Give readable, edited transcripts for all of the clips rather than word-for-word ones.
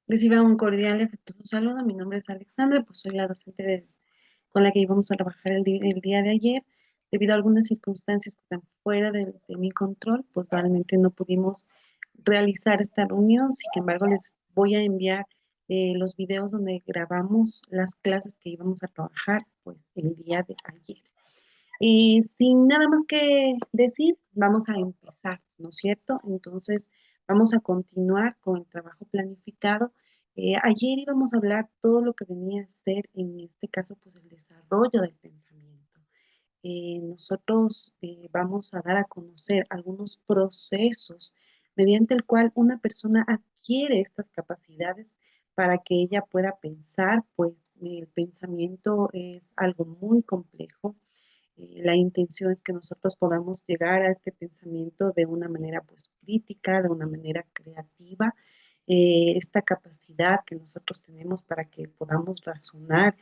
Reciba un cordial y afectuoso saludo. Mi nombre es Alexandra, pues soy la docente con la que íbamos a trabajar el día de ayer. Debido a algunas circunstancias que están fuera de mi control, pues realmente no pudimos realizar esta reunión. Sin embargo, les voy a enviar los videos donde grabamos las clases que íbamos a trabajar pues el día de ayer. Y sin nada más que decir, vamos a empezar, ¿no es cierto? Entonces, vamos a continuar con el trabajo planificado. Ayer íbamos a hablar todo lo que venía a ser, en este caso, pues el desarrollo del pensamiento. Nosotros vamos a dar a conocer algunos procesos mediante el cual una persona adquiere estas capacidades para que ella pueda pensar, pues el pensamiento es algo muy complejo. La intención es que nosotros podamos llegar a este pensamiento de una manera pues crítica, de una manera creativa. Esta capacidad que nosotros tenemos para que podamos razonar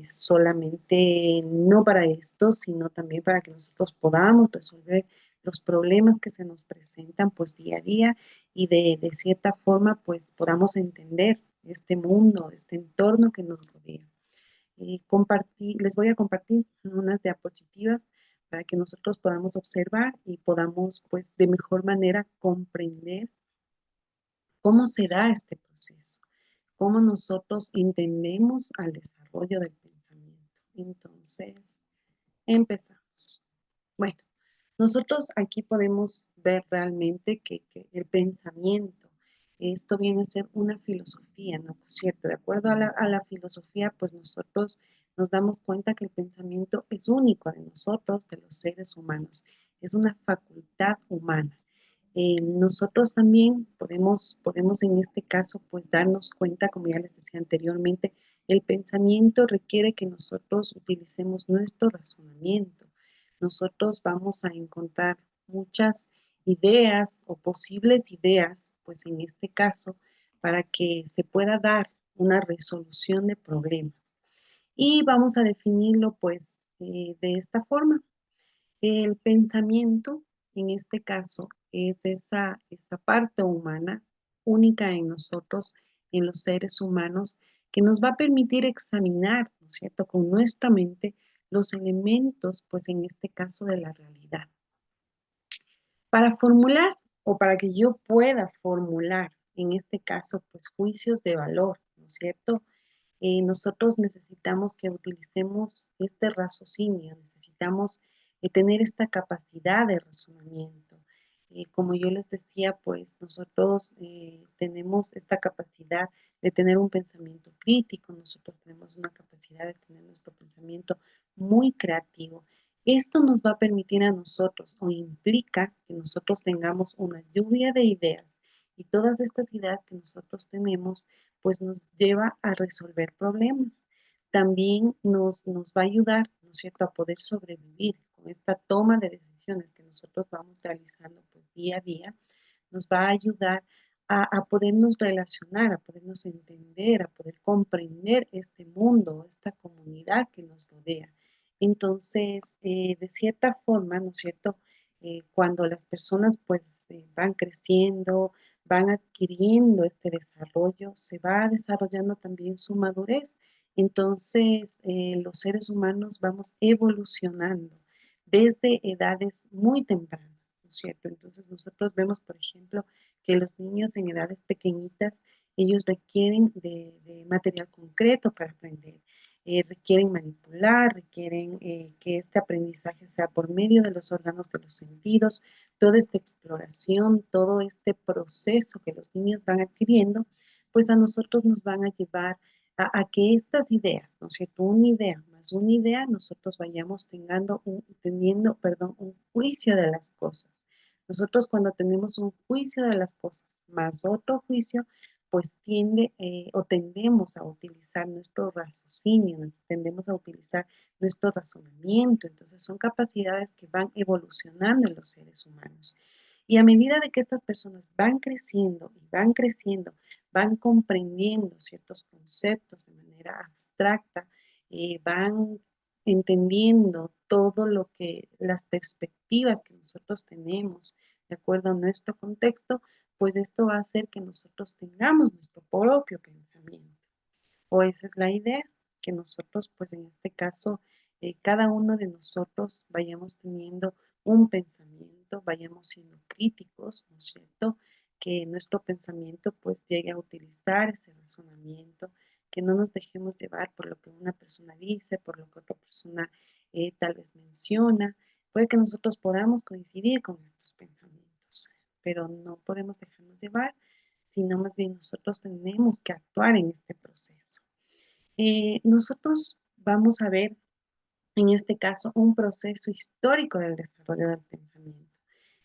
solamente no para esto, sino también para que nosotros podamos resolver los problemas que se nos presentan pues día a día y de cierta forma pues podamos entender este mundo, este entorno que nos rodea. Les voy a compartir unas diapositivas para que nosotros podamos observar y podamos, pues, de mejor manera comprender cómo se da este proceso, cómo nosotros entendemos al desarrollo del pensamiento. Entonces, empezamos. Bueno, nosotros aquí podemos ver realmente que el pensamiento, esto viene a ser una filosofía, ¿no es cierto? De acuerdo a la filosofía, pues nosotros nos damos cuenta que el pensamiento es único de nosotros, de los seres humanos, es una facultad humana. Nosotros también podemos en este caso pues darnos cuenta, como ya les decía anteriormente, el pensamiento requiere que nosotros utilicemos nuestro razonamiento. Nosotros vamos a encontrar muchas ideas o posibles ideas, pues en este caso, para que se pueda dar una resolución de problemas. Y vamos a definirlo pues de esta forma. El pensamiento, en este caso, es esa parte humana única en nosotros, en los seres humanos, que nos va a permitir examinar, ¿no es cierto?, con nuestra mente los elementos, pues en este caso, de la realidad. Para formular o para que yo pueda formular, en este caso, pues juicios de valor, ¿no es cierto? Nosotros necesitamos que utilicemos este raciocinio, necesitamos tener esta capacidad de razonamiento. Como yo les decía, pues nosotros tenemos esta capacidad de tener un pensamiento crítico, nosotros tenemos una capacidad de tener nuestro pensamiento muy creativo. Esto nos va a permitir a nosotros o implica que nosotros tengamos una lluvia de ideas y todas estas ideas que nosotros tenemos pues nos lleva a resolver problemas. También nos va a ayudar, ¿no es cierto?, a poder sobrevivir con esta toma de decisiones que nosotros vamos realizando pues día a día, nos va a ayudar a podernos relacionar, a podernos entender, a poder comprender este mundo, esta comunidad que nos rodea. Entonces, de cierta forma, ¿no es cierto?, cuando las personas pues van creciendo, van adquiriendo este desarrollo, se va desarrollando también su madurez. Entonces, los seres humanos vamos evolucionando desde edades muy tempranas, ¿no es cierto? Entonces, nosotros vemos, por ejemplo, que los niños en edades pequeñitas, ellos requieren de material concreto para aprender. Requieren manipular, requieren que este aprendizaje sea por medio de los órganos de los sentidos, toda esta exploración, todo este proceso que los niños van adquiriendo, pues a nosotros nos van a llevar a que estas ideas, ¿no es cierto? Una idea más una idea, nosotros vayamos teniendo, perdón, un juicio de las cosas. Nosotros cuando tenemos un juicio de las cosas más otro juicio, pues tendemos a utilizar nuestro raciocinio, tendemos a utilizar nuestro razonamiento. Entonces son capacidades que van evolucionando en los seres humanos. Y a medida de que estas personas van creciendo y van creciendo, van comprendiendo ciertos conceptos de manera abstracta, van entendiendo todo lo que las perspectivas que nosotros tenemos de acuerdo a nuestro contexto, pues esto va a hacer que nosotros tengamos nuestro propio pensamiento. O esa es la idea, que nosotros, pues en este caso, cada uno de nosotros vayamos teniendo un pensamiento, vayamos siendo críticos, ¿no es cierto? Que nuestro pensamiento pues llegue a utilizar ese razonamiento, que no nos dejemos llevar por lo que una persona dice, por lo que otra persona tal vez menciona. Puede que nosotros podamos coincidir con estos pensamientos, pero no podemos dejarnos llevar, sino más bien nosotros tenemos que actuar en este proceso. Nosotros vamos a ver en este caso un proceso histórico del desarrollo del pensamiento.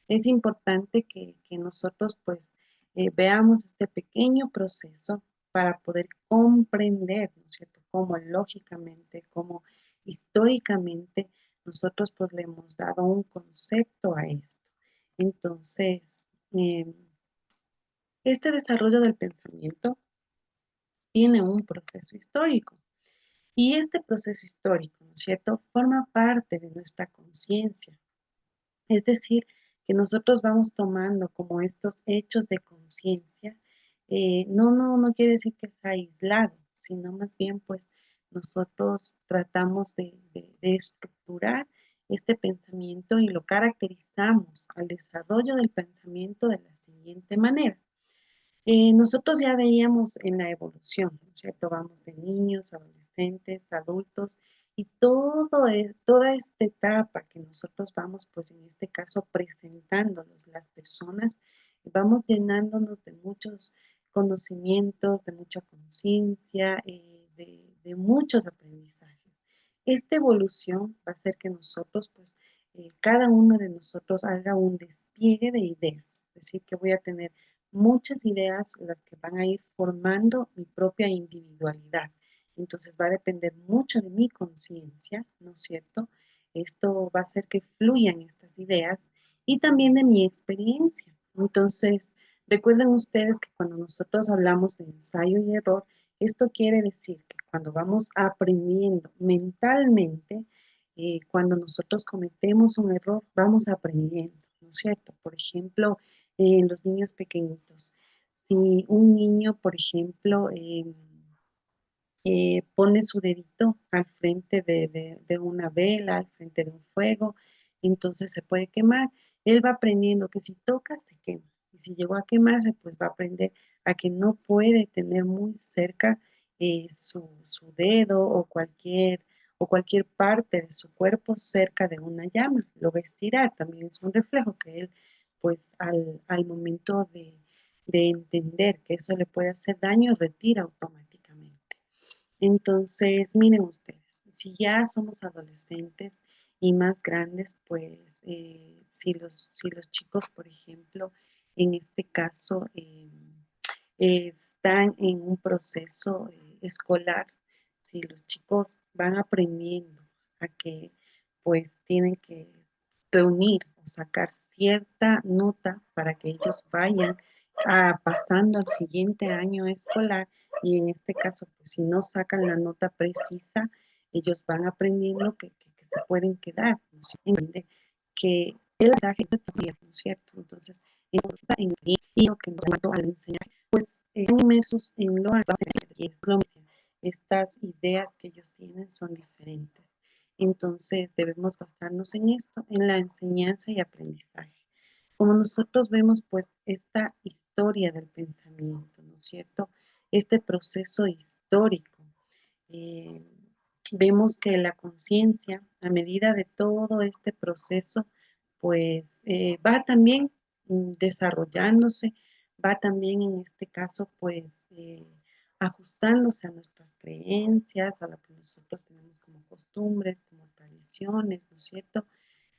Es importante que nosotros pues veamos este pequeño proceso para poder comprender, ¿no es cierto?, cómo lógicamente, cómo históricamente nosotros pues le hemos dado un concepto a esto. Entonces, este desarrollo del pensamiento tiene un proceso histórico. Y este proceso histórico, ¿no es cierto?, forma parte de nuestra conciencia. Es decir, que nosotros vamos tomando como estos hechos de conciencia. No quiere decir que sea aislado, sino más bien pues nosotros tratamos de estructurar este pensamiento y lo caracterizamos al desarrollo del pensamiento de la siguiente manera. Nosotros ya veíamos en la evolución, ¿no es cierto? Vamos de niños, adolescentes, adultos y toda esta etapa que nosotros vamos, pues en este caso, presentándonos las personas, vamos llenándonos de muchos conocimientos, de mucha conciencia, de muchos aprendizajes. Esta evolución va a hacer que nosotros, pues, cada uno de nosotros haga un despliegue de ideas, es decir, que voy a tener muchas ideas las que van a ir formando mi propia individualidad. Entonces va a depender mucho de mi conciencia, ¿no es cierto? Esto va a hacer que fluyan estas ideas y también de mi experiencia. Entonces, recuerden ustedes que cuando nosotros hablamos de ensayo y error, esto quiere decir que cuando vamos aprendiendo mentalmente, cuando nosotros cometemos un error, vamos aprendiendo, ¿no es cierto? Por ejemplo, en los niños pequeñitos. Si un niño, por ejemplo, pone su dedito al frente de una vela, al frente de un fuego, entonces se puede quemar. Él va aprendiendo que si toca, se quema. Y si llegó a quemarse, pues va a aprender a que no puede tener muy cerca su dedo o cualquier parte de su cuerpo cerca de una llama. Lo va a estirar, también es un reflejo que él, pues al momento de entender que eso le puede hacer daño, retira automáticamente. Entonces, miren ustedes, si ya somos adolescentes y más grandes, pues si los chicos, por ejemplo, en este caso, están en un proceso escolar, si los chicos van aprendiendo a que pues tienen que reunir o sacar cierta nota para que ellos vayan pasando al siguiente año escolar, y en este caso, pues si no sacan la nota precisa, ellos van aprendiendo que se pueden quedar, ¿no? Entiende que el mensaje es de paciencia, ¿no es cierto? Entonces, en lo que nos mató al enseñar, pues están inmersos en lo que es lo mismo. Estas ideas que ellos tienen son diferentes. Entonces, debemos basarnos en esto, en la enseñanza y aprendizaje. Como nosotros vemos, pues, esta historia del pensamiento, ¿no es cierto? Este proceso histórico. eh, Vemos que la conciencia, a medida de todo este proceso, pues va también desarrollándose, va también en este caso, pues ajustándose a nuestras creencias, a lo que nosotros tenemos como costumbres, como tradiciones, ¿no es cierto?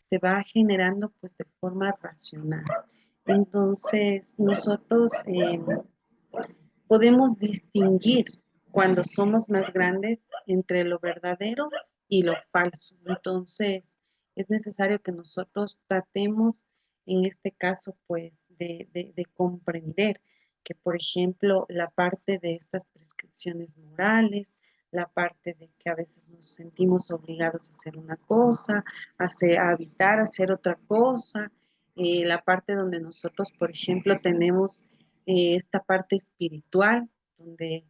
Se va generando pues de forma racional. Entonces, nosotros podemos distinguir cuando somos más grandes entre lo verdadero y lo falso. Entonces, es necesario que nosotros tratemos, en este caso, pues, de comprender que, por ejemplo, la parte de estas prescripciones morales, la parte de que a veces nos sentimos obligados a hacer una cosa, a evitar hacer otra cosa, la parte donde nosotros, por ejemplo, tenemos esta parte espiritual, donde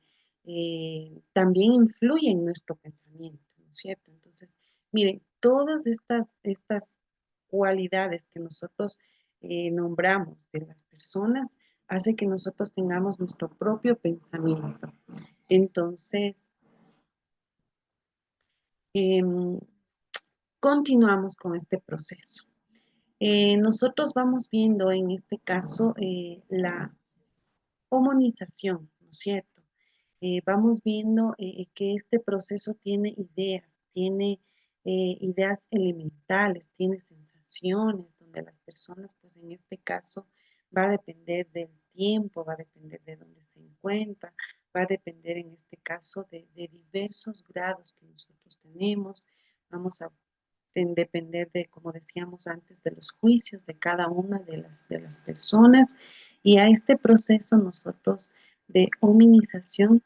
también influye en nuestro pensamiento, ¿no es cierto? Entonces, miren, todas estas cualidades que nosotros nombramos de las personas hace que nosotros tengamos nuestro propio pensamiento. Entonces, em, continuamos con este proceso. Nosotros vamos viendo en este caso la homonización, ¿no es cierto? Vamos viendo que este proceso tiene ideas elementales, tiene sensaciones, donde las personas, pues en este caso, va a depender del tiempo, va a depender de dónde se encuentra, va a depender en este caso de diversos grados que nosotros tenemos. Vamos a depender de, como decíamos antes, de los juicios de cada una de las personas. Y a este proceso nosotros de hominización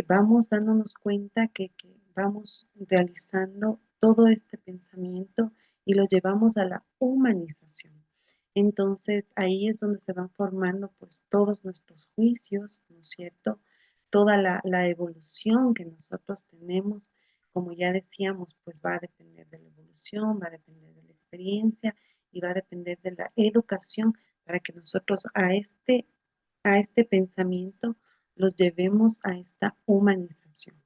vamos dándonos cuenta que vamos realizando todo este pensamiento y lo llevamos a la humanización. Entonces ahí es donde se van formando pues todos nuestros juicios, ¿no es cierto? Toda la evolución que nosotros tenemos, como ya decíamos, pues va a depender de la evolución, va a depender de la experiencia y va a depender de la educación para que nosotros a este pensamiento los llevemos a esta humanización.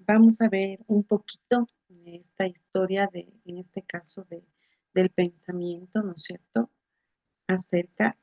Vamos a ver un poquito de esta historia en este caso, del pensamiento, ¿no es cierto? Acerca,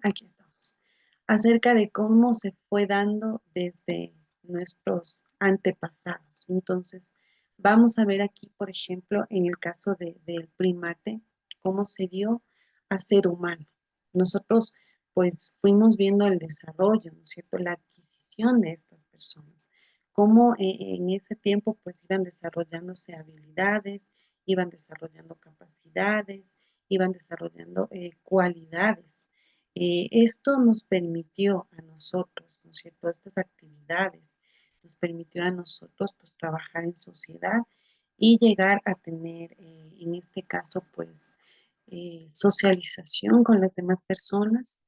aquí estamos, acerca de cómo se fue dando desde nuestros antepasados. Entonces, vamos a ver aquí, por ejemplo, en el caso del primate, cómo se dio a ser humano. Nosotros, pues, fuimos viendo el desarrollo, ¿no es cierto? La adquisición de estas personas, cómo en ese tiempo, pues, iban desarrollándose habilidades, iban desarrollando capacidades, iban desarrollando cualidades. Esto nos permitió a nosotros, ¿no es cierto? Estas actividades nos permitió a nosotros pues trabajar en sociedad y llegar a tener, en este caso, pues, socialización con las demás personas.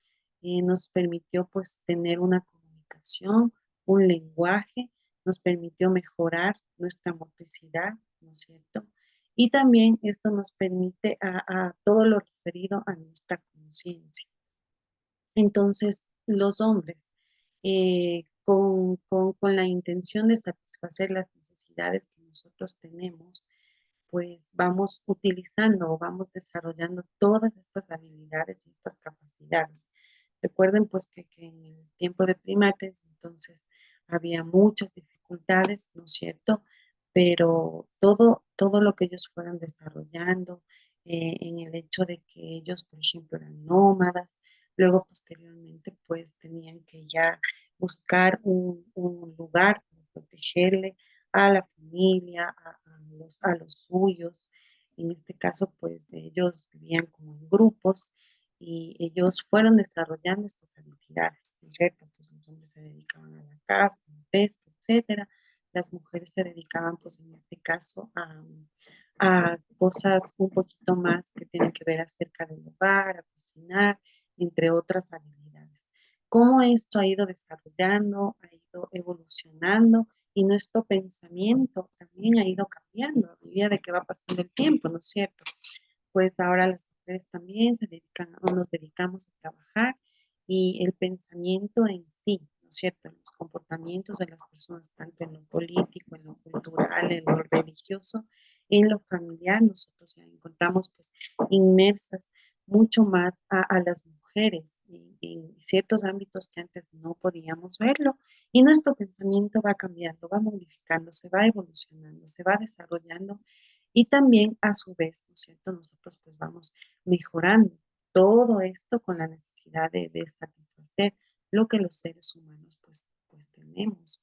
Nos permitió pues tener una comunicación, un lenguaje, nos permitió mejorar nuestra motricidad, ¿no es cierto? Y también esto nos permite a todo lo referido a nuestra conciencia. Entonces, los hombres, con la intención de satisfacer las necesidades que nosotros tenemos, pues vamos utilizando o vamos desarrollando todas estas habilidades y estas capacidades. Recuerden pues que en el tiempo de primates, entonces había muchas dificultades, ¿no es cierto? Pero todo lo que ellos fueron desarrollando, en el hecho de que ellos, por ejemplo, eran nómadas, luego posteriormente pues tenían que ya buscar un lugar para protegerle a la familia, a los suyos. En este caso, pues ellos vivían como en grupos y ellos fueron desarrollando estas habilidades, ¿no es cierto? Pues los hombres se dedicaban a la caza, a la pesca, etcétera. Las mujeres se dedicaban, pues en este caso, a cosas un poquito más que tienen que ver acerca del hogar, a cocinar, entre otras habilidades. Cómo esto ha ido desarrollando, ha ido evolucionando y nuestro pensamiento también ha ido cambiando a medida de que va pasando el tiempo, ¿no es cierto? Pues ahora las mujeres también se dedican o nos dedicamos a trabajar y el pensamiento en sí, ¿no es cierto? Los comportamientos de las personas, tanto en lo político, en lo cultural, en lo religioso, en lo familiar, nosotros ya encontramos pues inmersas mucho más a las mujeres en ciertos ámbitos que antes no podíamos verlo y nuestro pensamiento va cambiando, va modificando, se va evolucionando, se va desarrollando y también a su vez, ¿no es cierto? Nosotros pues vamos mejorando todo esto con la necesidad de satisfacer lo que los seres humanos pues tenemos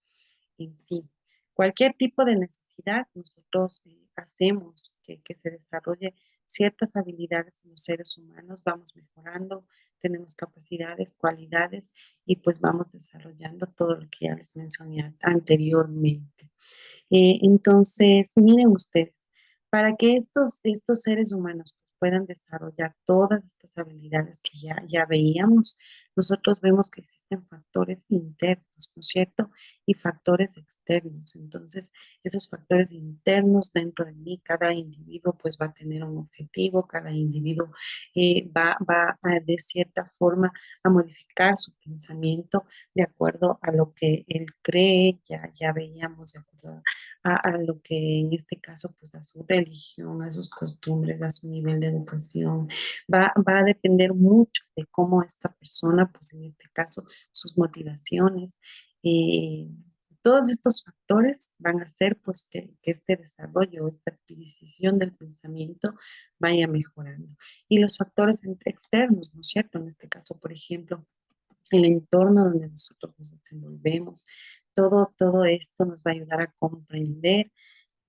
en sí. Cualquier tipo de necesidad, nosotros hacemos que se desarrolle ciertas habilidades en los seres humanos, vamos mejorando, tenemos capacidades, cualidades y pues vamos desarrollando todo lo que ya les mencioné anteriormente. Entonces, miren ustedes, para que estos seres humanos puedan desarrollar todas estas habilidades que ya veíamos, nosotros vemos que existen factores internos, ¿no es cierto? Y factores externos. Entonces, esos factores internos dentro de mí, cada individuo pues va a tener un objetivo, cada individuo va a, de cierta forma a modificar su pensamiento de acuerdo a lo que él cree, ya veíamos de acuerdo a lo que en este caso, pues a su religión, a sus costumbres, a su nivel de educación. Va a depender mucho de cómo esta persona, pues en este caso, sus motivaciones, eh, todos estos factores van a hacer pues que este desarrollo, esta adquisición del pensamiento vaya mejorando. Y los factores externos, ¿no es cierto? En este caso, por ejemplo, el entorno donde nosotros nos desenvolvemos, todo esto nos va a ayudar a comprender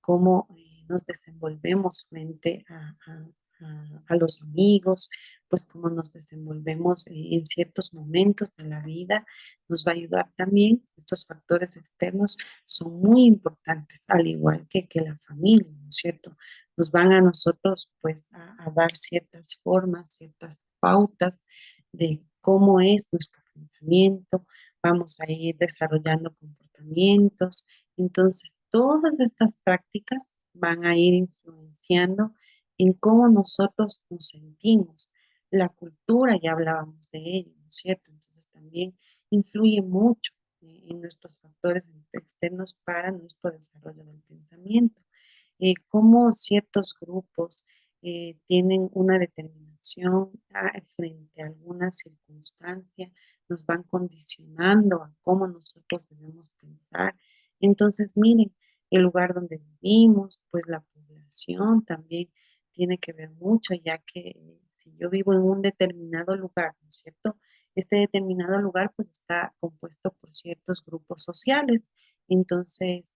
cómo nos desenvolvemos frente a los amigos, pues cómo nos desenvolvemos en ciertos momentos de la vida, nos va a ayudar también. Estos factores externos son muy importantes, al igual que la familia, ¿no es cierto? Nos van a nosotros pues a dar ciertas formas, ciertas pautas de cómo es nuestro pensamiento, vamos a ir desarrollando comportamientos. Entonces, todas estas prácticas van a ir influenciando en cómo nosotros nos sentimos. La cultura, ya hablábamos de ello, ¿no es cierto? Entonces, también influye mucho en nuestros factores externos para nuestro desarrollo del pensamiento. Cómo ciertos grupos tienen una determinación frente a alguna circunstancia, nos van condicionando a cómo nosotros debemos pensar. Entonces, miren, el lugar donde vivimos, pues la población también tiene que ver mucho, ya que si yo vivo en un determinado lugar, ¿no es cierto? Este determinado lugar pues está compuesto por ciertos grupos sociales. Entonces,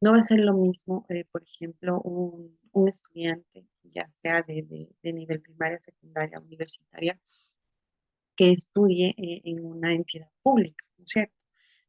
no va a ser lo mismo, por ejemplo, un estudiante, ya sea de nivel primaria, secundaria, universitaria, que estudie en una entidad pública, ¿no es cierto?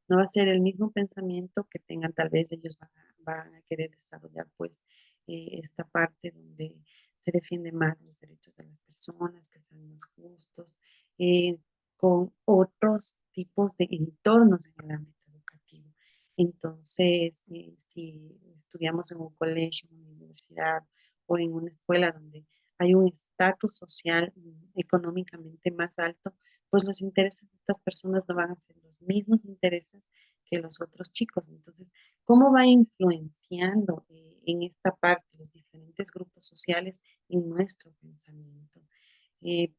No va a ser el mismo pensamiento que tengan, tal vez ellos van a querer desarrollar pues esta parte donde se defiende más los derechos de las personas, que sean más justos, eh, con otros tipos de entornos en el ámbito educativo. Entonces, si estudiamos en un colegio, en una universidad o en una escuela donde hay un estatus social económicamente más alto, pues los intereses de estas personas no van a ser los mismos intereses que los otros chicos. Entonces, ¿cómo va influenciando en esta parte los diferentes grupos sociales en nuestro pensamiento?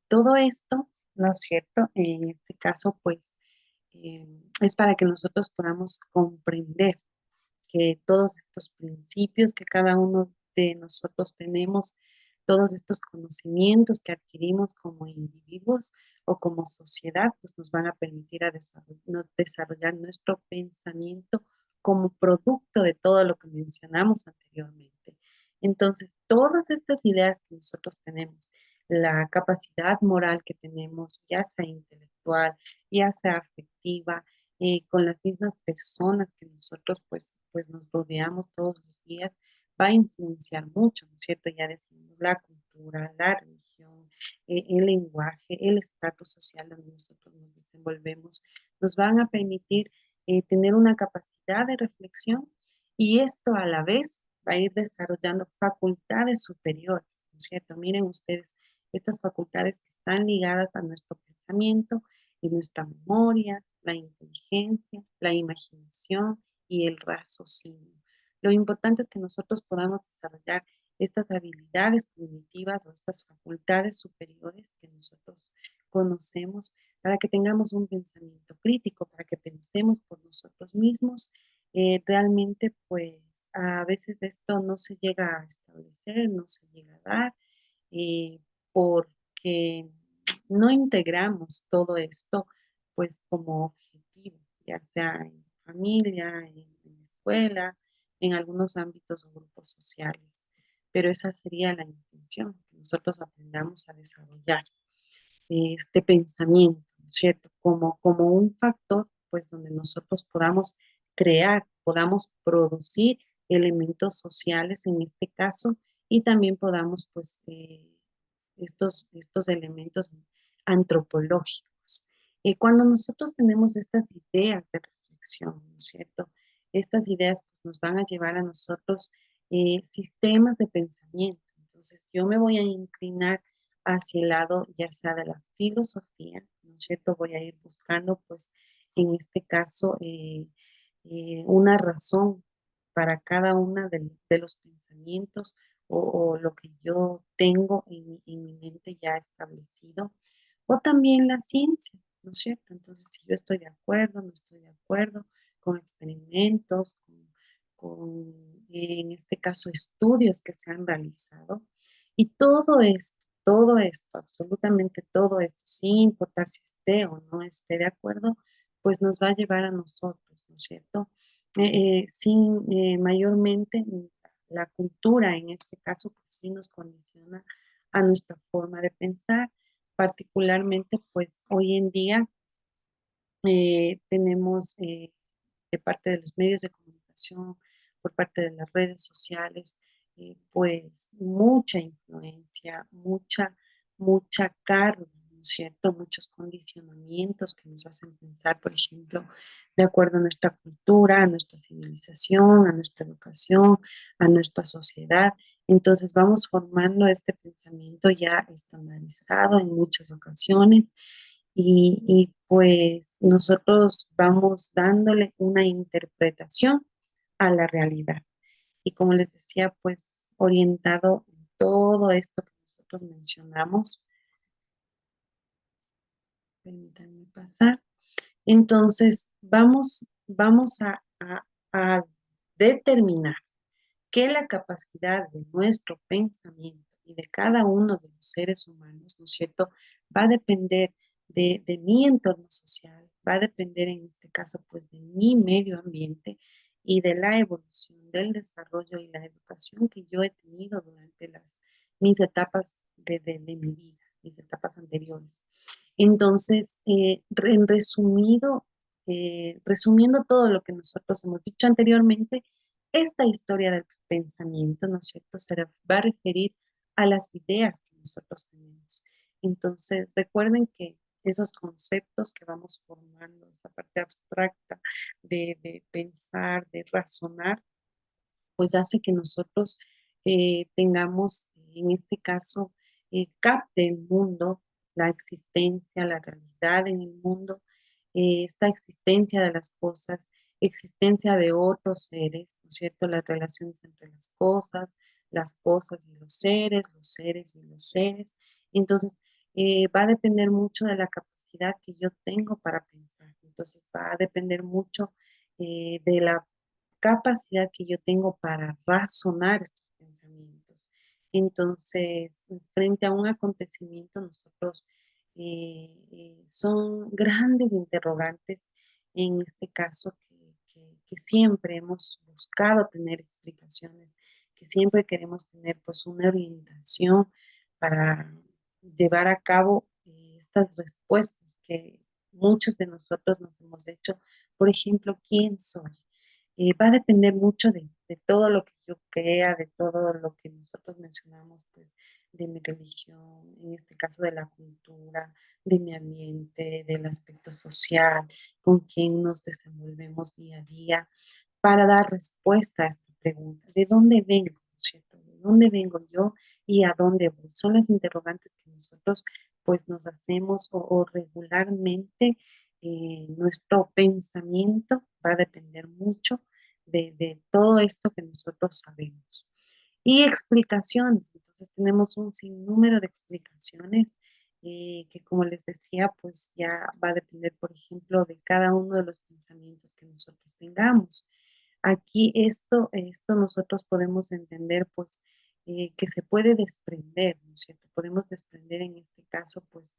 Todo esto, ¿no es cierto? En este caso, pues, eh, es para que nosotros podamos comprender que todos estos principios que cada uno de nosotros tenemos, todos estos conocimientos que adquirimos como individuos o como sociedad, pues nos van a permitir a desarrollar nuestro pensamiento como producto de todo lo que mencionamos anteriormente. Entonces, todas estas ideas que nosotros tenemos, la capacidad moral que tenemos, ya sea intelectual, ya sea afectiva, con las mismas personas que nosotros pues nos rodeamos todos los días, va a influenciar mucho, ¿no es cierto? Ya decimos la cultura, la religión, el lenguaje, el estatus social donde nosotros nos desenvolvemos, nos van a permitir tener una capacidad de reflexión y esto a la vez va a ir desarrollando facultades superiores, ¿no es cierto? Miren ustedes, estas facultades que están ligadas a nuestro pensamiento y nuestra memoria, la inteligencia, la imaginación y el raciocinio. Lo importante es que nosotros podamos desarrollar estas habilidades cognitivas o estas facultades superiores que nosotros conocemos para que tengamos un pensamiento crítico, para que pensemos por nosotros mismos. Realmente, pues, a veces esto no se llega a establecer, no se llega a dar, porque no integramos todo esto pues como objetivo, ya sea en familia, en escuela, en algunos ámbitos o grupos sociales. Pero esa sería la intención, que nosotros aprendamos a desarrollar este pensamiento, ¿no es cierto? Como un factor, pues donde nosotros podamos crear, podamos producir elementos sociales, en este caso, y también podamos, pues, estos elementos antropológicos. Cuando nosotros tenemos estas ideas de reflexión, ¿no es cierto? Estas ideas pues, nos van a llevar a nosotros sistemas de pensamiento. Entonces, yo me voy a inclinar hacia el lado, ya sea de la filosofía, ¿no es cierto? Voy a ir buscando, pues, en este caso, una razón para cada una de los pensamientos o lo que yo tengo en mi mente ya establecido, o también la ciencia, ¿no es cierto? Entonces, si yo estoy de acuerdo, no estoy de acuerdo con experimentos, en este caso, estudios que se han realizado, y todo esto, absolutamente todo esto, sin importar si esté o no esté de acuerdo, pues nos va a llevar a nosotros, ¿no es cierto? Sin mayormente la cultura en este caso, pues sí nos condiciona a nuestra forma de pensar, particularmente pues hoy en día tenemos de parte de los medios de comunicación, por parte de las redes sociales, pues mucha influencia, mucha carga, ¿no es cierto? Muchos condicionamientos que nos hacen pensar, por ejemplo, de acuerdo a nuestra cultura, a nuestra civilización, a nuestra educación, a nuestra sociedad. Entonces vamos formando este pensamiento ya estandarizado en muchas ocasiones pues nosotros vamos dándole una interpretación a la realidad. Y como les decía, pues orientado en todo esto que nosotros mencionamos, permítanme pasar. Entonces, vamos a determinar que la capacidad de nuestro pensamiento y de cada uno de los seres humanos, ¿no es cierto?, va a depender de mi entorno social, va a depender en este caso, pues, de mi medio ambiente y de la evolución, del desarrollo y la educación que yo he tenido durante mis etapas de mi vida, mis etapas anteriores. Entonces, en resumido, resumiendo todo lo que nosotros hemos dicho anteriormente, esta historia del pensamiento, ¿no es cierto?, va a referir a las ideas que nosotros tenemos. Entonces, recuerden que esos conceptos que vamos formando, esa parte abstracta de pensar, de razonar, pues hace que nosotros tengamos, en este caso, capte el mundo, la existencia, la realidad en el mundo, esta existencia de las cosas, existencia de otros seres, ¿no es cierto? Las relaciones entre las cosas y los seres y los seres. Entonces, va a depender mucho de la capacidad que yo tengo para pensar. Entonces, va a depender mucho de la capacidad que yo tengo para razonar estos pensamientos. Entonces, frente a un acontecimiento, nosotros son grandes interrogantes, en este caso, que siempre hemos buscado tener explicaciones, que siempre queremos tener pues una orientación para llevar a cabo estas respuestas que muchos de nosotros nos hemos hecho. Por ejemplo, ¿quién soy? Va a depender mucho de todo lo que yo crea, de todo lo que nosotros mencionamos, pues, de mi religión, en este caso de la cultura, de mi ambiente, del aspecto social, con quién nos desenvolvemos día a día, para dar respuesta a esta pregunta. ¿De dónde vengo? ¿No es cierto? ¿De dónde vengo yo y a dónde voy? Son las interrogantes que nosotros pues nos hacemos o regularmente nuestro pensamiento va a depender mucho de todo esto que nosotros sabemos. Y explicaciones, entonces tenemos un sinnúmero de explicaciones que como les decía, pues ya va a depender, por ejemplo, de cada uno de los pensamientos que nosotros tengamos. Aquí esto nosotros podemos entender, pues, que se puede desprender, ¿no es cierto? Podemos desprender en este caso, pues,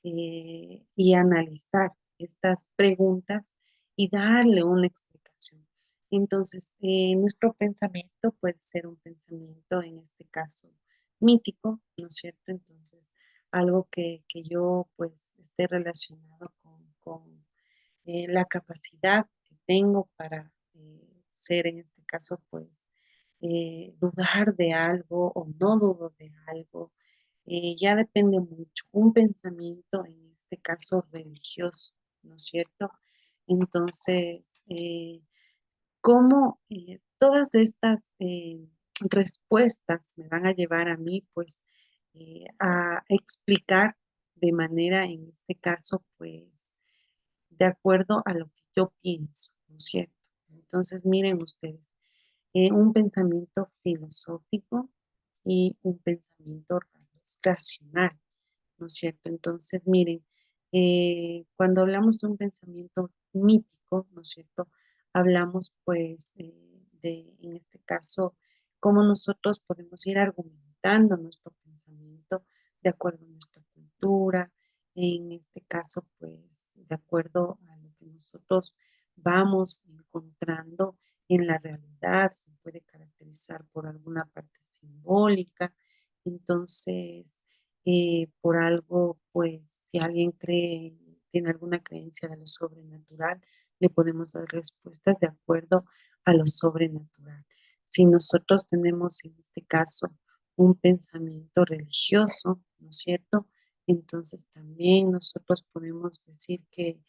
y analizar estas preguntas y darle una explicación. Entonces, nuestro pensamiento puede ser un pensamiento, en este caso, mítico, ¿no es cierto? Entonces, algo que yo, pues, esté relacionado con la capacidad que tengo para ser, en este caso, pues, dudar de algo o no dudo de algo. Ya depende mucho. Un pensamiento, en este caso religioso, ¿no es cierto? Entonces, cómo todas estas respuestas me van a llevar a mí, pues, a explicar de manera, en este caso, pues, de acuerdo a lo que yo pienso, ¿no es cierto? Entonces, miren ustedes, un pensamiento filosófico y un pensamiento racional, ¿no es cierto? Entonces, miren, cuando hablamos de un pensamiento mítico, ¿no es cierto? Hablamos pues en este caso, cómo nosotros podemos ir argumentando nuestro pensamiento de acuerdo a nuestra cultura, en este caso, pues, de acuerdo a lo que nosotros vamos encontrando en la realidad, se puede caracterizar por alguna parte simbólica. Entonces, por algo, pues si alguien cree, tiene alguna creencia de lo sobrenatural, le podemos dar respuestas de acuerdo a lo sobrenatural. Si nosotros tenemos en este caso un pensamiento religioso, ¿no es cierto? Entonces también nosotros podemos decir que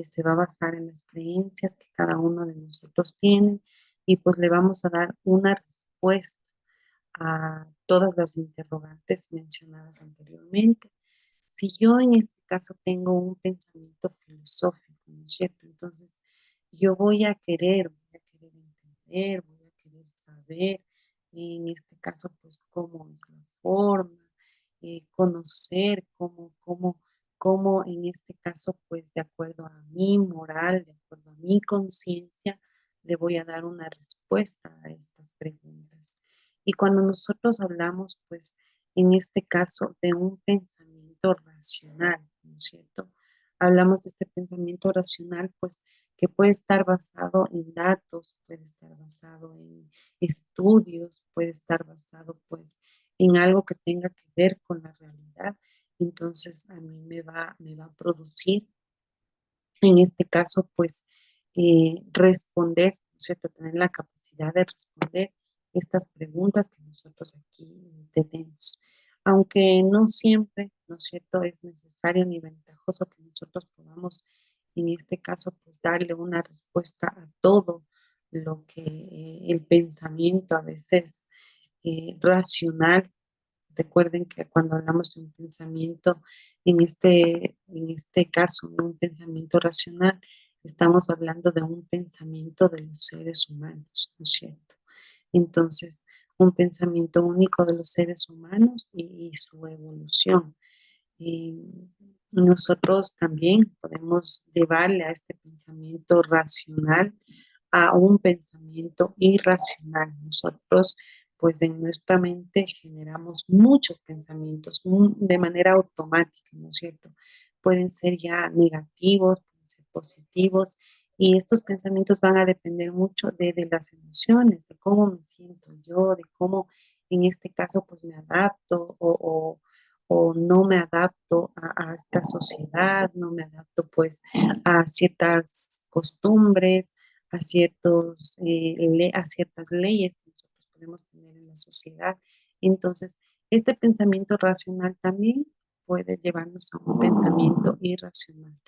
se va a basar en las creencias que cada uno de nosotros tiene y pues le vamos a dar una respuesta a todas las interrogantes mencionadas anteriormente. Si yo en este caso tengo un pensamiento filosófico, ¿no es cierto? Entonces, yo voy a querer entender, voy a querer saber, en este caso, pues, cómo es la forma, conocer cómo en este caso, pues, de acuerdo a mi moral, de acuerdo a mi conciencia, le voy a dar una respuesta a estas preguntas. Y cuando nosotros hablamos, pues, en este caso, de un pensamiento racional, ¿no es cierto? Hablamos de este pensamiento racional, pues, que puede estar basado en datos, puede estar basado en estudios, puede estar basado, pues, en algo que tenga que ver con la realidad. Entonces, a mí me va a producir en este caso, pues, responder, ¿no es cierto? Tener la capacidad de responder estas preguntas que nosotros aquí tenemos. Aunque no siempre, ¿no es cierto?, es necesario ni ventajoso que nosotros podamos, en este caso, pues, darle una respuesta a todo lo que el pensamiento a veces racional. Recuerden que cuando hablamos de un pensamiento, en este caso, ¿no? Un pensamiento racional, estamos hablando de un pensamiento de los seres humanos, ¿no es cierto? Entonces, un pensamiento único de los seres humanos y su evolución. Y nosotros también podemos llevarle a este pensamiento racional a un pensamiento irracional. Nosotros, pues en nuestra mente generamos muchos pensamientos de manera automática, ¿no es cierto? Pueden ser ya negativos, pueden ser positivos, y estos pensamientos van a depender mucho de las emociones, de cómo me siento yo, de cómo en este caso pues me adapto o no me adapto a esta sociedad, no me adapto pues a ciertas costumbres, a ciertas leyes que nosotros podemos tener en la sociedad. Entonces, este pensamiento racional también puede llevarnos a un pensamiento irracional.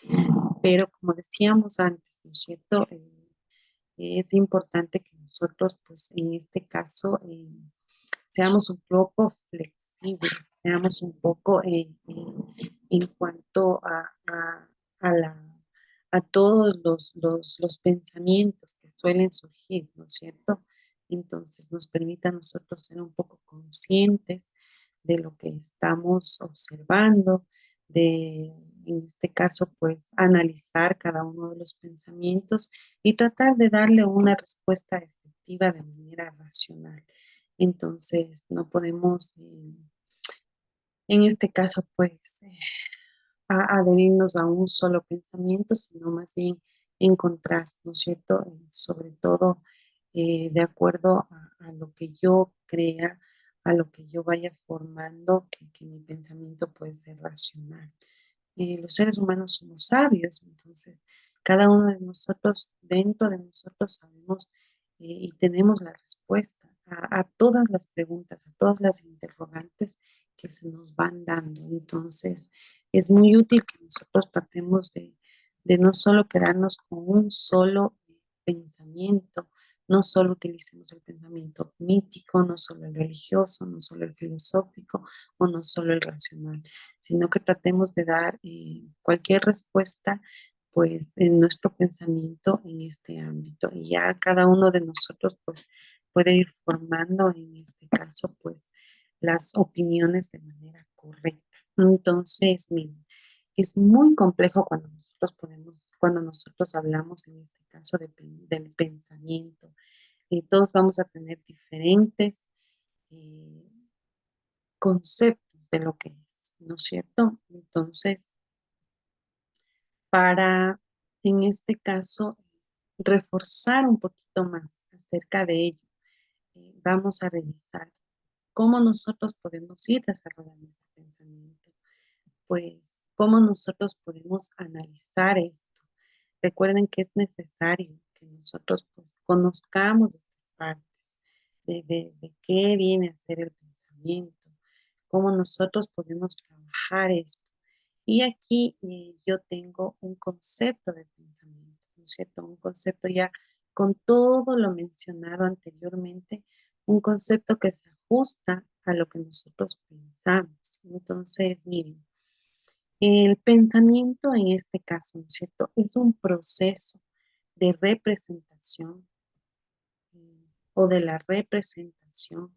Pero como decíamos antes, ¿no es cierto? Es importante que nosotros, pues en este caso, seamos un poco flexibles, seamos un poco en cuanto a todos los pensamientos que suelen surgir, ¿no es cierto? Entonces nos permite a nosotros ser un poco conscientes de lo que estamos observando, en este caso, pues analizar cada uno de los pensamientos y tratar de darle una respuesta efectiva de manera racional. Entonces, no podemos, en este caso, pues, adherirnos a un solo pensamiento, sino más bien encontrar, ¿no es cierto? Sobre todo, de acuerdo a lo que yo crea, a lo que yo vaya formando, que mi pensamiento puede ser racional. Los seres humanos somos sabios, entonces cada uno de nosotros, dentro de nosotros, sabemos y tenemos la respuesta a todas las preguntas, a todas las interrogantes que se nos van dando. Entonces, es muy útil que nosotros tratemos de no solo quedarnos con un solo pensamiento, no solo utilicemos el pensamiento mítico, no solo el religioso, no solo el filosófico o no solo el racional, sino que tratemos de dar cualquier respuesta pues en nuestro pensamiento en este ámbito. Y ya cada uno de nosotros pues puede ir formando en este caso pues las opiniones de manera correcta. Entonces, miren, es muy complejo cuando nosotros hablamos en este caso del pensamiento. Y todos vamos a tener diferentes eh, conceptos de lo que es, ¿no es cierto? Entonces, para, en este caso, reforzar un poquito más acerca de ello, vamos a revisar cómo nosotros podemos ir desarrollando este pensamiento, pues cómo nosotros podemos analizar esto. Recuerden que es necesario que nosotros pues, conozcamos estas partes de qué viene a ser el pensamiento, cómo nosotros podemos trabajar esto. Y aquí yo tengo un concepto de pensamiento, ¿no es cierto? Un concepto ya con todo lo mencionado anteriormente, un concepto que se ajusta a lo que nosotros pensamos. Entonces, miren, el pensamiento en este caso, ¿no es cierto? Es un proceso de representación o de la representación,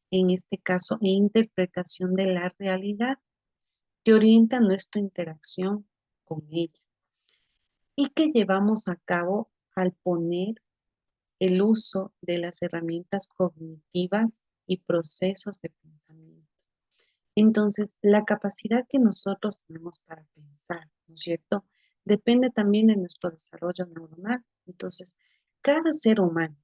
en este caso, e interpretación de la realidad que orienta nuestra interacción con ella y que llevamos a cabo al poner el uso de las herramientas cognitivas y procesos de pensamiento. Entonces, la capacidad que nosotros tenemos para pensar, ¿no es cierto? Depende también de nuestro desarrollo neuronal. Entonces, cada ser humano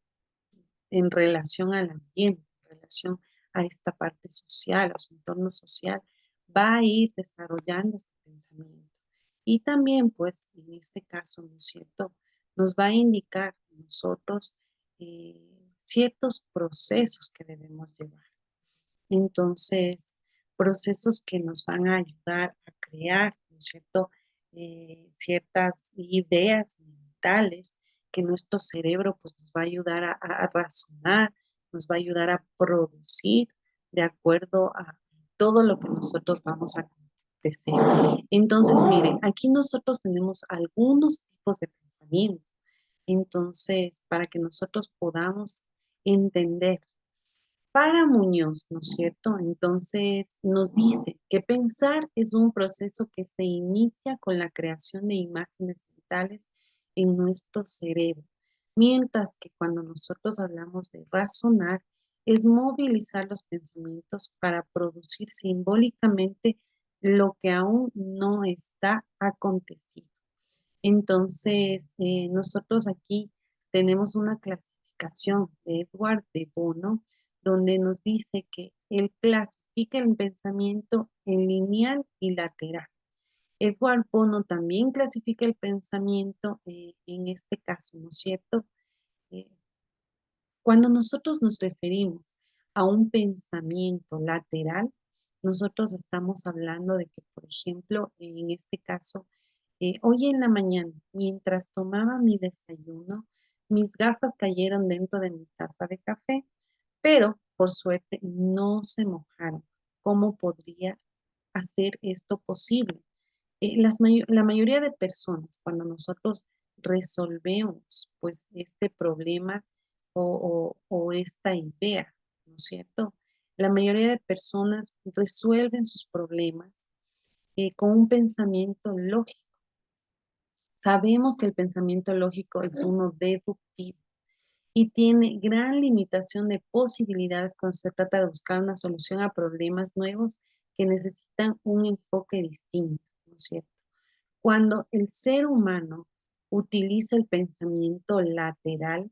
en relación al ambiente, en relación a esta parte social, a su entorno social, va a ir desarrollando este pensamiento. Y también, pues, en este caso, ¿no es cierto? Nos va a indicar a nosotros ciertos procesos que debemos llevar. Entonces, procesos que nos van a ayudar a crear, ¿no es cierto? Ciertas ideas mentales que nuestro cerebro pues, nos va a ayudar a razonar, nos va a ayudar a producir de acuerdo a todo lo que nosotros vamos a acontecer. Entonces, miren, aquí nosotros tenemos algunos tipos de pensamiento. Entonces, para que nosotros podamos entender para Muñoz, ¿no es cierto? Entonces nos dice que pensar es un proceso que se inicia con la creación de imágenes mentales en nuestro cerebro, mientras que cuando nosotros hablamos de razonar, es movilizar los pensamientos para producir simbólicamente lo que aún no está acontecido. Entonces, nosotros aquí tenemos una clasificación de Edward de Bono, donde nos dice que él clasifica el pensamiento en lineal y lateral. Edward Bono también clasifica el pensamiento en este caso, ¿no es cierto? Eh, Cuando nosotros nos referimos a un pensamiento lateral, nosotros estamos hablando de que, por ejemplo, en este caso, hoy en la mañana, mientras tomaba mi desayuno, mis gafas cayeron dentro de mi taza de café, pero por suerte no se mojaron. ¿Cómo podría hacer esto posible? La mayoría de personas, cuando nosotros resolvemos pues este problema o esta idea, ¿no es cierto? La mayoría de personas resuelven sus problemas con un pensamiento lógico. Sabemos que el pensamiento lógico es uno deductivo y tiene gran limitación de posibilidades cuando se trata de buscar una solución a problemas nuevos que necesitan un enfoque distinto, ¿no es cierto? Cuando el ser humano utiliza el pensamiento lateral,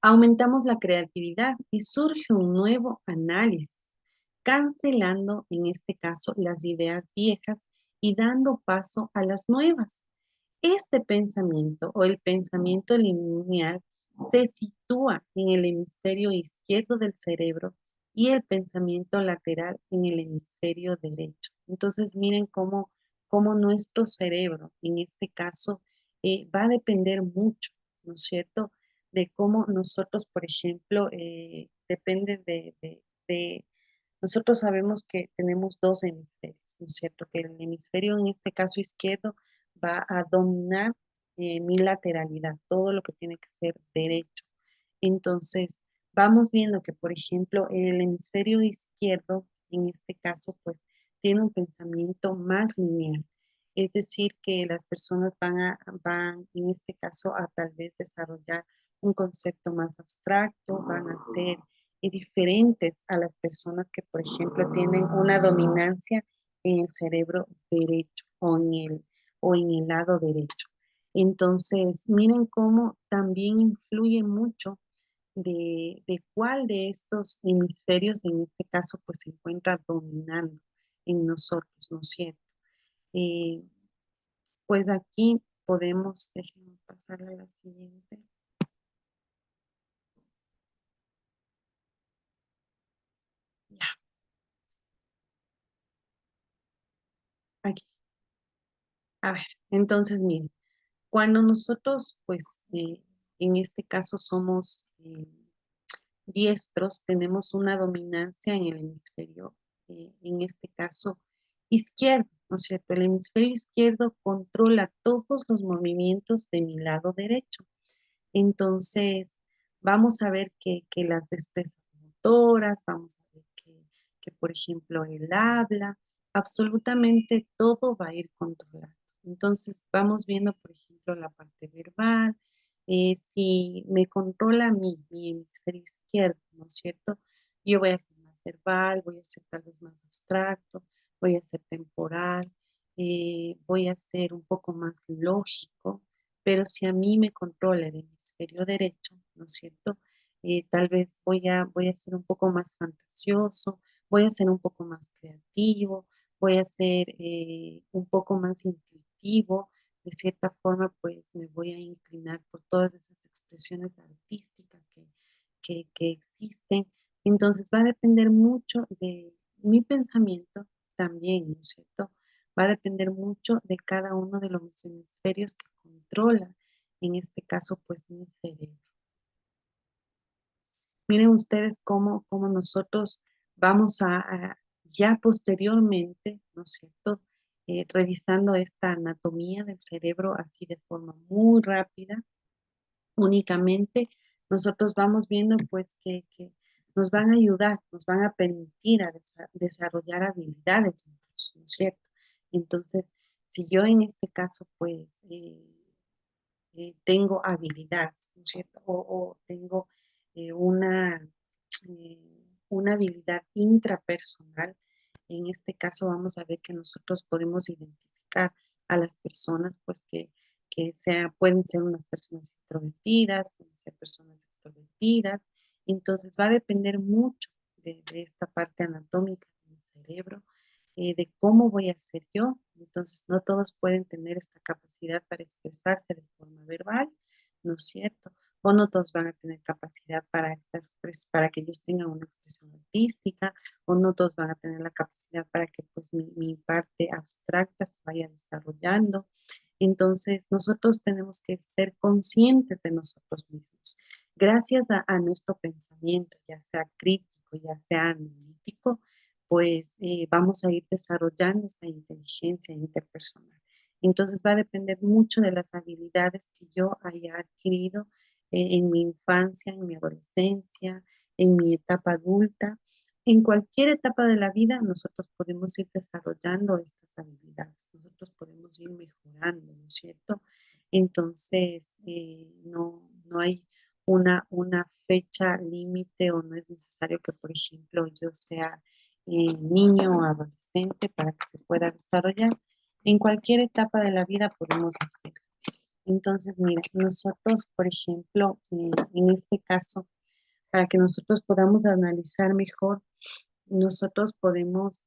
aumentamos la creatividad y surge un nuevo análisis, cancelando en este caso las ideas viejas y dando paso a las nuevas. Este pensamiento o el pensamiento lineal se sitúa en el hemisferio izquierdo del cerebro y el pensamiento lateral en el hemisferio derecho. Entonces, miren cómo nuestro cerebro, en este caso, va a depender mucho, ¿no es cierto?, de cómo nosotros, por ejemplo, depende nosotros sabemos que tenemos dos hemisferios, ¿no es cierto?, que el hemisferio, en este caso izquierdo, va a dominar mi lateralidad, todo lo que tiene que ser derecho. Entonces, vamos viendo que, por ejemplo, el hemisferio izquierdo, en este caso, pues tiene un pensamiento más lineal. Es decir, que las personas van, en este caso, a tal vez desarrollar un concepto más abstracto, van a ser diferentes a las personas que, por ejemplo, tienen una dominancia en el cerebro derecho o en el lado derecho. Entonces, miren cómo también influye mucho de cuál de estos hemisferios en este caso pues se encuentra dominando en nosotros, ¿no es cierto? Eh, pues aquí podemos, déjenme pasarle a la siguiente. Ya, aquí. A ver, entonces miren, cuando nosotros pues en este caso somos diestros, tenemos una dominancia en el hemisferio, en este caso izquierdo, ¿no es cierto? El hemisferio izquierdo controla todos los movimientos de mi lado derecho. Entonces, vamos a ver que las destrezas motoras, vamos a ver por ejemplo, el habla, absolutamente todo va a ir controlado. Entonces, vamos viendo, por ejemplo, la parte verbal, si me controla mi hemisferio izquierdo, ¿no es cierto? Yo voy a ser más verbal, voy a ser tal vez más abstracto, voy a ser temporal, voy a ser un poco más lógico, pero si a mí me controla el hemisferio derecho, ¿no es cierto? Tal vez voy a ser un poco más fantasioso, voy a ser un poco más creativo, voy a ser un poco más intuitivo, de cierta forma pues me voy a inclinar por todas esas expresiones artísticas que existen. Entonces va a depender mucho de mi pensamiento también, ¿no es cierto? Va a depender mucho de cada uno de los hemisferios que controla, en este caso, pues mi cerebro. Miren ustedes cómo nosotros vamos ya posteriormente, ¿no es cierto? Revisando esta anatomía del cerebro así de forma muy rápida, únicamente nosotros vamos viendo pues que nos van a ayudar, nos van a permitir a desarrollar habilidades incluso, ¿no es cierto? Entonces, si yo en este caso pues tengo habilidades, ¿no es cierto? O tengo eh, una, eh, una habilidad intrapersonal. En este caso vamos a ver que nosotros podemos identificar a las personas, pues pueden ser unas personas introvertidas, pueden ser personas extrovertidas. Entonces va a depender mucho de esta parte anatómica del cerebro, de cómo voy a ser yo. Entonces, no todos pueden tener esta capacidad para expresarse de forma verbal, ¿no es cierto? O no todos van a tener capacidad para que ellos tengan una expresión artística, o no todos van a tener la capacidad para que pues mi parte abstracta se vaya desarrollando. Entonces, nosotros tenemos que ser conscientes de nosotros mismos. Gracias a nuestro pensamiento, ya sea crítico, ya sea analítico, pues vamos a ir desarrollando esta inteligencia interpersonal. Entonces va a depender mucho de las habilidades que yo haya adquirido en mi infancia, en mi adolescencia, en mi etapa adulta. En cualquier etapa de la vida nosotros podemos ir desarrollando estas habilidades, nosotros podemos ir mejorando, ¿no es cierto? Entonces, no hay una fecha límite o no es necesario que, por ejemplo, yo sea niño o adolescente para que se pueda desarrollar. En cualquier etapa de la vida podemos hacerlo. Entonces, mira, nosotros, por ejemplo, en este caso, para que nosotros podamos analizar mejor, nosotros podemos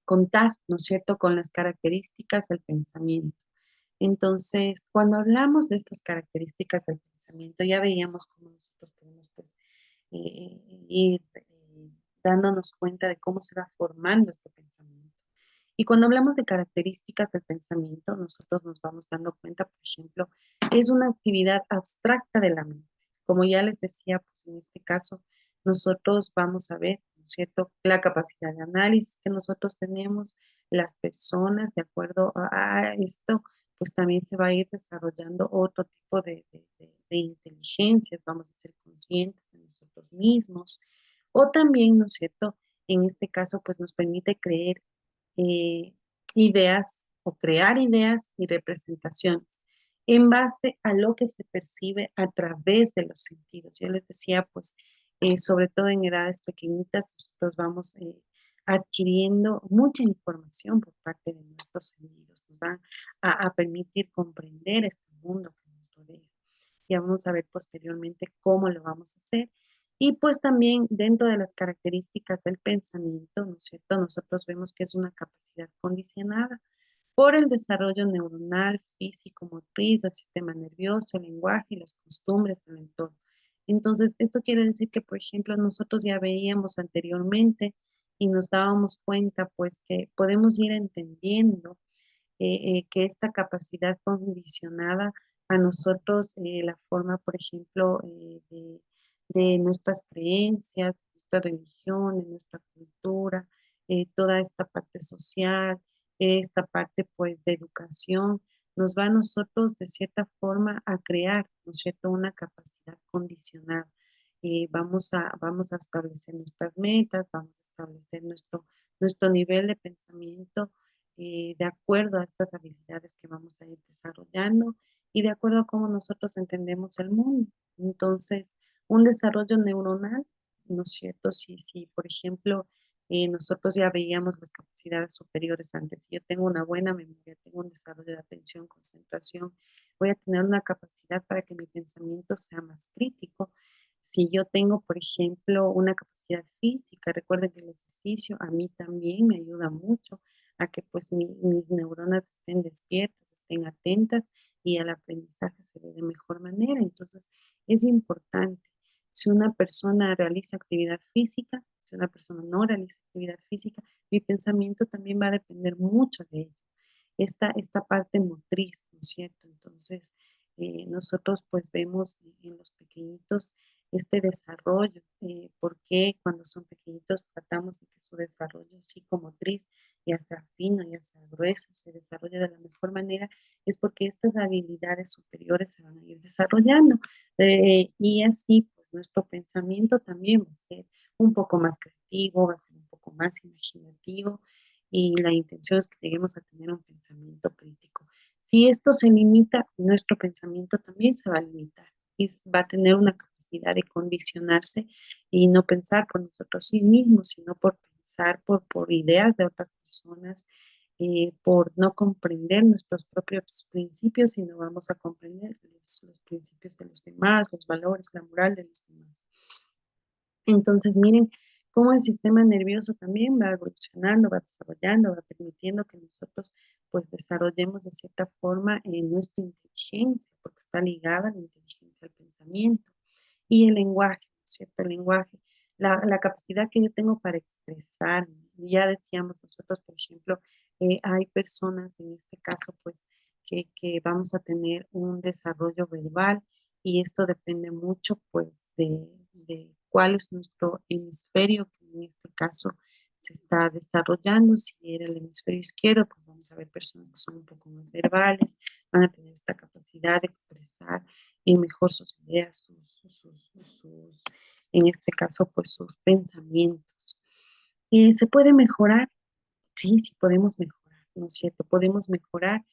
contar, ¿no es cierto?, con las características del pensamiento. Entonces, cuando hablamos de estas características del pensamiento. Ya veíamos cómo nosotros podemos pues, ir dándonos cuenta de cómo se va formando este pensamiento. Y cuando hablamos de características del pensamiento, nosotros nos vamos dando cuenta, por ejemplo, que es una actividad abstracta de la mente. Como ya les decía, pues en este caso, nosotros vamos a ver, ¿no es cierto?, la capacidad de análisis que nosotros tenemos, las personas, de acuerdo a esto, pues también se va a ir desarrollando otro tipo de inteligencias, vamos a ser conscientes de nosotros mismos, o también, ¿no es cierto?, en este caso, pues nos permite creer eh, ideas o crear ideas y representaciones en base a lo que se percibe a través de los sentidos. Yo les decía, pues, sobre todo en edades pequeñitas, nosotros vamos adquiriendo mucha información por parte de nuestros sentidos. Nos van a permitir comprender este mundo que nos rodea. Ya vamos a ver posteriormente cómo lo vamos a hacer. Y pues también dentro de las características del pensamiento, ¿no es cierto? Nosotros vemos que es una capacidad condicionada por el desarrollo neuronal, físico, motriz, del sistema nervioso, el lenguaje y las costumbres del entorno. Entonces, esto quiere decir que, por ejemplo, nosotros ya veíamos anteriormente y nos dábamos cuenta, pues, que podemos ir entendiendo que esta capacidad condicionada a nosotros la forma, por ejemplo, de nuestras creencias, nuestra religión, de nuestra cultura, toda esta parte social, esta parte pues de educación, nos va a nosotros de cierta forma a crear, ¿no es cierto?, una capacidad condicionada. Vamos a establecer nuestras metas, vamos a establecer nuestro nivel de pensamiento de acuerdo a estas habilidades que vamos a ir desarrollando y de acuerdo a cómo nosotros entendemos el mundo. Entonces, un desarrollo neuronal, ¿no es cierto? Si por ejemplo, nosotros ya veíamos las capacidades superiores antes, si yo tengo una buena memoria, tengo un desarrollo de atención, concentración, voy a tener una capacidad para que mi pensamiento sea más crítico. Si yo tengo, por ejemplo, una capacidad física, recuerden que el ejercicio a mí también me ayuda mucho a que pues mis neuronas estén despiertas, estén atentas y al aprendizaje se dé de mejor manera. Entonces, es importante. Si una persona realiza actividad física, si una persona no realiza actividad física, mi pensamiento también va a depender mucho de ello. Esta parte motriz, ¿no es cierto? Entonces, nosotros pues vemos en los pequeñitos este desarrollo, porque cuando son pequeñitos tratamos de que su desarrollo psicomotriz, ya sea fino, ya sea grueso, se desarrolle de la mejor manera, es porque estas habilidades superiores se van a ir desarrollando. Y así, pues nuestro pensamiento también va a ser un poco más creativo, va a ser un poco más imaginativo y la intención es que lleguemos a tener un pensamiento crítico. Si esto se limita, nuestro pensamiento también se va a limitar y va a tener una capacidad de condicionarse y no pensar por nosotros sí mismos, sino por pensar por ideas de otras personas, por no comprender nuestros propios principios, sino vamos a comprender los principios de los demás, los valores, la moral de los demás. Entonces, miren cómo el sistema nervioso también va evolucionando, va desarrollando, va permitiendo que nosotros pues desarrollemos de cierta forma nuestra inteligencia, porque está ligada la inteligencia al pensamiento y el lenguaje, ¿no es cierto? El lenguaje, la capacidad que yo tengo para expresarme. Ya decíamos nosotros, por ejemplo, hay personas en este caso pues que vamos a tener un desarrollo verbal y esto depende mucho pues de cuál es nuestro hemisferio, que en este caso se está desarrollando. Si era el hemisferio izquierdo, pues vamos a ver personas que son un poco más verbales, van a tener esta capacidad de expresar mejor sus ideas, en este caso, pues sus pensamientos. ¿Se puede mejorar? Sí, sí podemos mejorar, ¿no es cierto? Podemos mejorar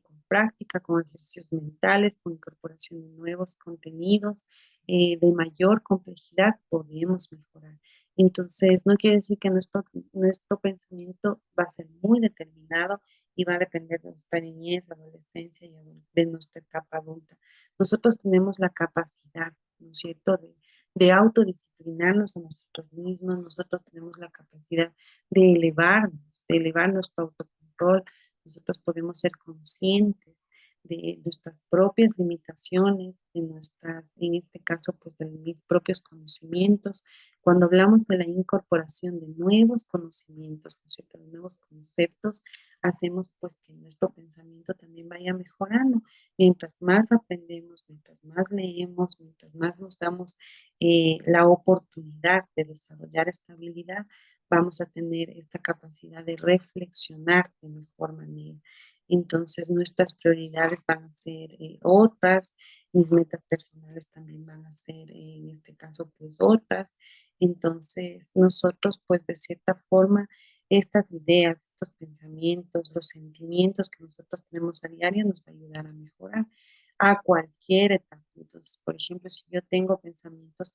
con práctica, con ejercicios mentales, con incorporación de nuevos contenidos de mayor complejidad, podemos mejorar. Entonces, no quiere decir que nuestro pensamiento va a ser muy determinado y va a depender de nuestra niñez, adolescencia y de nuestra etapa adulta. Nosotros tenemos la capacidad, ¿no es cierto?, de autodisciplinarnos a nosotros mismos, nosotros tenemos la capacidad de elevar nuestro autocontrol, nosotros podemos ser conscientes de nuestras propias limitaciones, de nuestras, en este caso, pues de mis propios conocimientos. Cuando hablamos de la incorporación de nuevos conocimientos, ¿no es cierto?, de nuevos conceptos, hacemos pues que nuestro pensamiento también vaya mejorando. Mientras más aprendemos, mientras más leemos, mientras más nos damos la oportunidad de desarrollar esta habilidad, vamos a tener esta capacidad de reflexionar de mejor manera. Entonces nuestras prioridades van a ser otras, mis metas personales también van a ser en este caso pues otras. Entonces nosotros pues de cierta forma estas ideas, estos pensamientos, los sentimientos que nosotros tenemos a diario nos va a ayudar a mejorar a cualquier etapa. Entonces, por ejemplo, si yo tengo pensamientos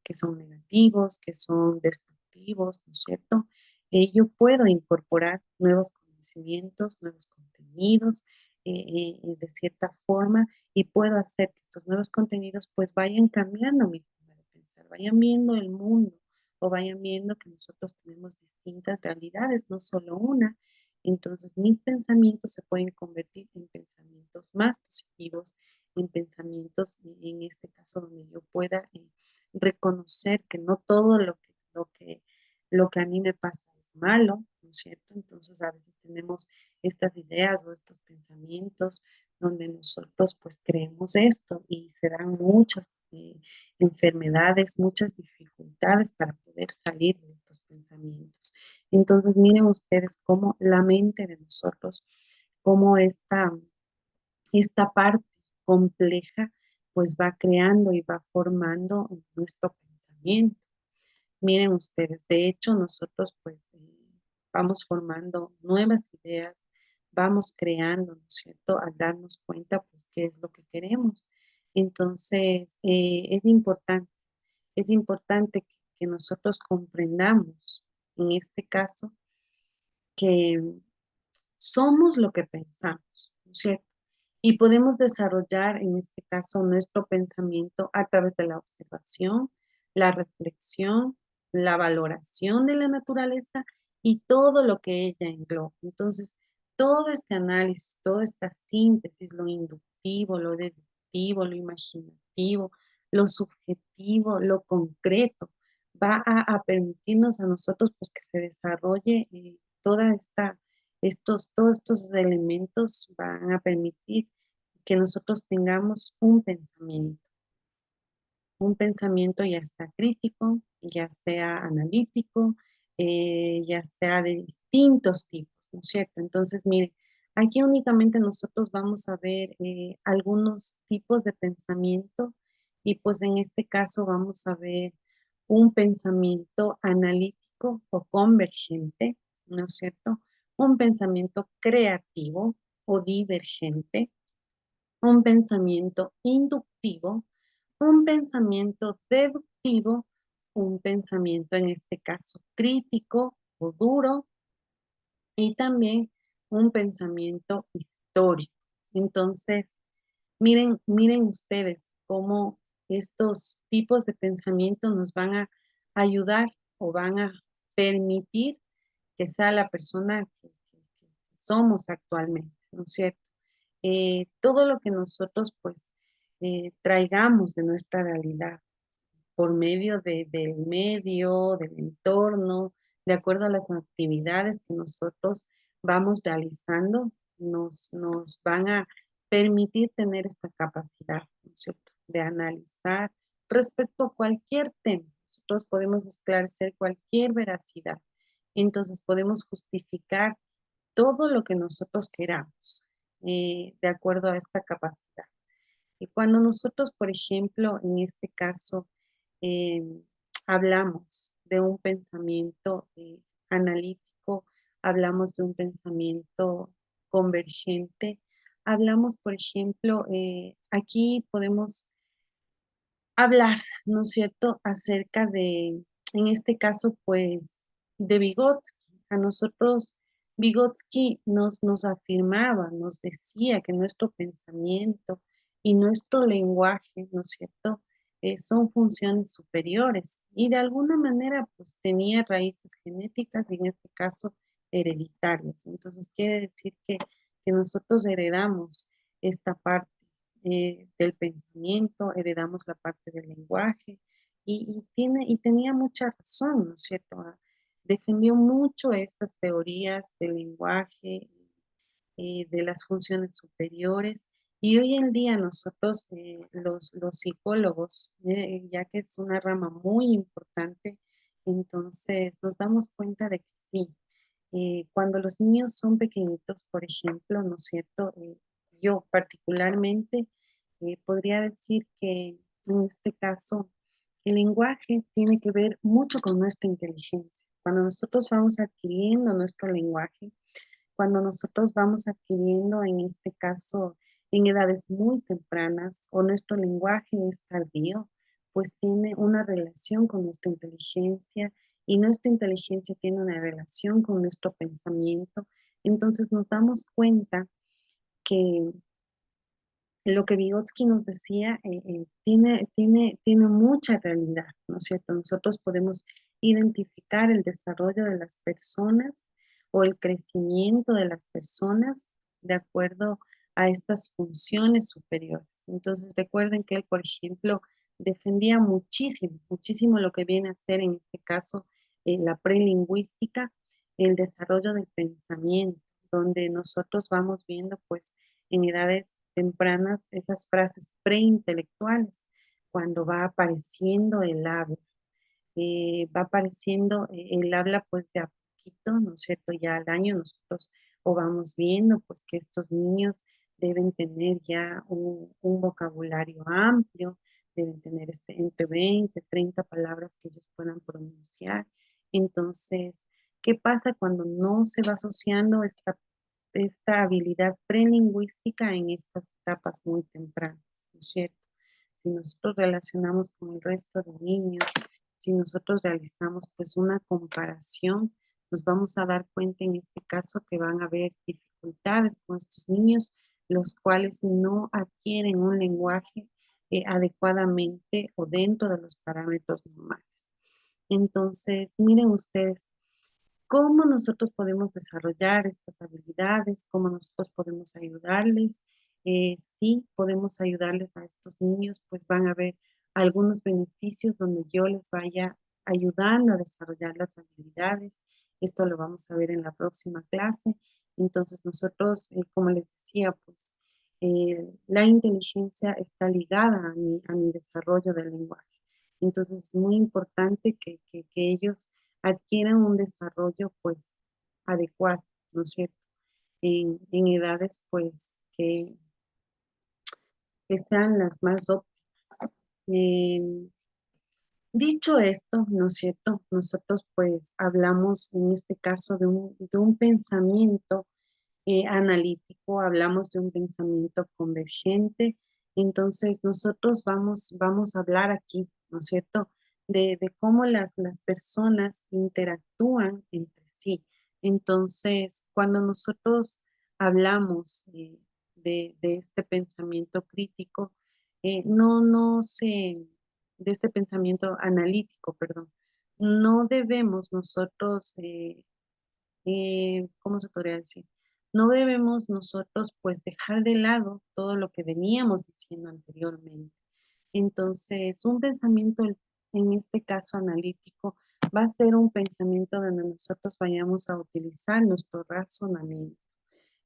que son negativos, que son destructivos, ¿no es cierto? Yo puedo incorporar nuevos conocimientos, nuevos contenidos de cierta forma y puedo hacer que estos nuevos contenidos pues vayan cambiando mi forma de pensar, vayan viendo el mundo o vayan viendo que nosotros tenemos distintas realidades, no solo una. Entonces mis pensamientos se pueden convertir en pensamientos más positivos, en pensamientos, en este caso, donde yo pueda reconocer que no todo lo que a mí me pasa es malo, ¿no es cierto? Entonces a veces tenemos estas ideas o estos pensamientos donde nosotros pues creemos esto y se dan muchas enfermedades, muchas dificultades para poder salir de estos pensamientos. Entonces miren ustedes cómo la mente de nosotros, cómo esta parte compleja pues va creando y va formando nuestro pensamiento. Miren ustedes, de hecho nosotros pues vamos formando nuevas ideas, vamos creando, ¿no es cierto?, al darnos cuenta pues qué es lo que queremos. Entonces es importante que nosotros comprendamos en este caso que somos lo que pensamos, ¿no es cierto? Y podemos desarrollar en este caso nuestro pensamiento a través de la observación, la reflexión, la valoración de la naturaleza y todo lo que ella engloba. Entonces, todo este análisis, toda esta síntesis, lo inductivo, lo deductivo, lo imaginativo, lo subjetivo, lo concreto, va a permitirnos a nosotros pues que se desarrolle toda esta todos estos elementos van a permitir que nosotros tengamos un pensamiento ya sea crítico, ya sea analítico, ya sea de distintos tipos, ¿no es cierto? Entonces, mire, aquí únicamente nosotros vamos a ver algunos tipos de pensamiento y pues en este caso vamos a ver un pensamiento analítico o convergente, ¿no es cierto? Un pensamiento creativo o divergente, un pensamiento inductivo, un pensamiento deductivo, un pensamiento en este caso crítico o duro y también un pensamiento histórico. Entonces, miren ustedes cómo estos tipos de pensamiento nos van a ayudar o van a permitir que sea la persona que somos actualmente, ¿no es cierto? Todo lo que nosotros pues traigamos de nuestra realidad por medio del medio, del entorno, de acuerdo a las actividades que nosotros vamos realizando, nos van a permitir tener esta capacidad, ¿no es cierto?, de analizar respecto a cualquier tema. Nosotros podemos esclarecer cualquier veracidad. Entonces podemos justificar todo lo que nosotros queramos de acuerdo a esta capacidad. Y cuando nosotros, por ejemplo, en este caso, eh, hablamos de un pensamiento analítico, hablamos de un pensamiento convergente, hablamos, por ejemplo, aquí podemos hablar, ¿no es cierto?, acerca de, en este caso, pues, de Vygotsky. A nosotros, Vygotsky nos afirmaba, nos decía que nuestro pensamiento y nuestro lenguaje, ¿no es cierto?, son funciones superiores y de alguna manera, pues, tenía raíces genéticas y en este caso hereditarias. Entonces, quiere decir que nosotros heredamos esta parte del pensamiento, heredamos la parte del lenguaje y tenía mucha razón, ¿no es cierto? Defendió mucho estas teorías del lenguaje, de las funciones superiores. Y hoy en día nosotros, los psicólogos, ya que es una rama muy importante, entonces nos damos cuenta de que sí, cuando los niños son pequeñitos, por ejemplo, ¿no es cierto? Yo particularmente podría decir que en este caso el lenguaje tiene que ver mucho con nuestra inteligencia. Cuando nosotros vamos adquiriendo nuestro lenguaje, cuando nosotros vamos adquiriendo, en este caso, en edades muy tempranas o nuestro lenguaje es tardío, pues tiene una relación con nuestra inteligencia y nuestra inteligencia tiene una relación con nuestro pensamiento. Entonces nos damos cuenta que lo que Vygotsky nos decía tiene mucha realidad, ¿no es cierto? Nosotros podemos identificar el desarrollo de las personas o el crecimiento de las personas de acuerdo a estas funciones superiores. Entonces, recuerden que él, por ejemplo, defendía muchísimo, muchísimo lo que viene a ser en este caso la prelingüística, el desarrollo del pensamiento, donde nosotros vamos viendo, pues, en edades tempranas esas frases preintelectuales, cuando va apareciendo el habla, va apareciendo el habla pues de a poquito, ¿no es cierto? Ya al año nosotros o vamos viendo pues que estos niños deben tener ya un vocabulario amplio, deben tener entre 20, 30 palabras que ellos puedan pronunciar. Entonces, ¿qué pasa cuando no se va asociando esta habilidad prelingüística en estas etapas muy tempranas, ¿no es cierto? Si nosotros relacionamos con el resto de niños, si nosotros realizamos pues una comparación, nos vamos a dar cuenta en este caso que van a haber dificultades con estos niños, los cuales no adquieren un lenguaje adecuadamente o dentro de los parámetros normales. Entonces, miren ustedes, cómo nosotros podemos desarrollar estas habilidades, cómo nosotros podemos ayudarles. Sí, podemos ayudarles a estos niños, pues van a ver algunos beneficios donde yo les vaya ayudando a desarrollar las habilidades. Esto lo vamos a ver en la próxima clase. Entonces nosotros, como les decía, pues la inteligencia está ligada a mi desarrollo del lenguaje. Entonces es muy importante que ellos adquieran un desarrollo pues adecuado, ¿no es cierto? En edades pues que sean las más óptimas. Eh, Dicho esto, ¿no es cierto? Nosotros pues hablamos en este caso de un pensamiento analítico, hablamos de un pensamiento convergente. Entonces, nosotros vamos a hablar aquí, ¿no es cierto?, de cómo las personas interactúan entre sí. Entonces, cuando nosotros hablamos de este pensamiento crítico, no se, de este pensamiento analítico, perdón, no debemos nosotros ¿cómo se podría decir? No debemos nosotros pues dejar de lado todo lo que veníamos diciendo anteriormente. Entonces, un pensamiento en este caso analítico va a ser un pensamiento donde nosotros vayamos a utilizar nuestro razonamiento.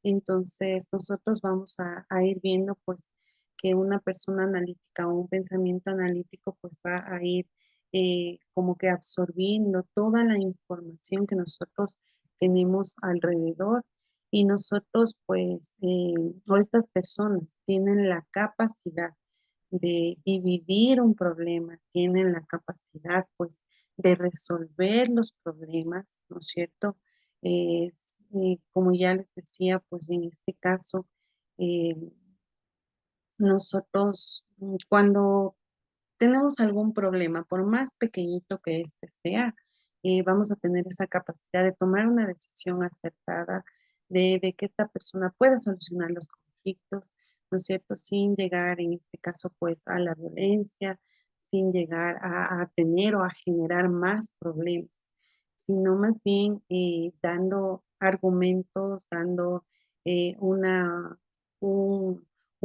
Entonces, nosotros vamos a ir viendo pues que una persona analítica o un pensamiento analítico pues va a ir como que absorbiendo toda la información que nosotros tenemos alrededor y nosotros pues, o estas personas tienen la capacidad de dividir un problema, tienen la capacidad pues de resolver los problemas, ¿no es cierto? Como ya les decía, pues en este caso, eh, nosotros cuando tenemos algún problema, por más pequeñito que este sea, vamos a tener esa capacidad de tomar una decisión acertada, de que esta persona pueda solucionar los conflictos, ¿no es cierto? Sin llegar, en este caso, pues a la violencia, sin llegar a tener o a generar más problemas, sino más bien dando argumentos, dando una,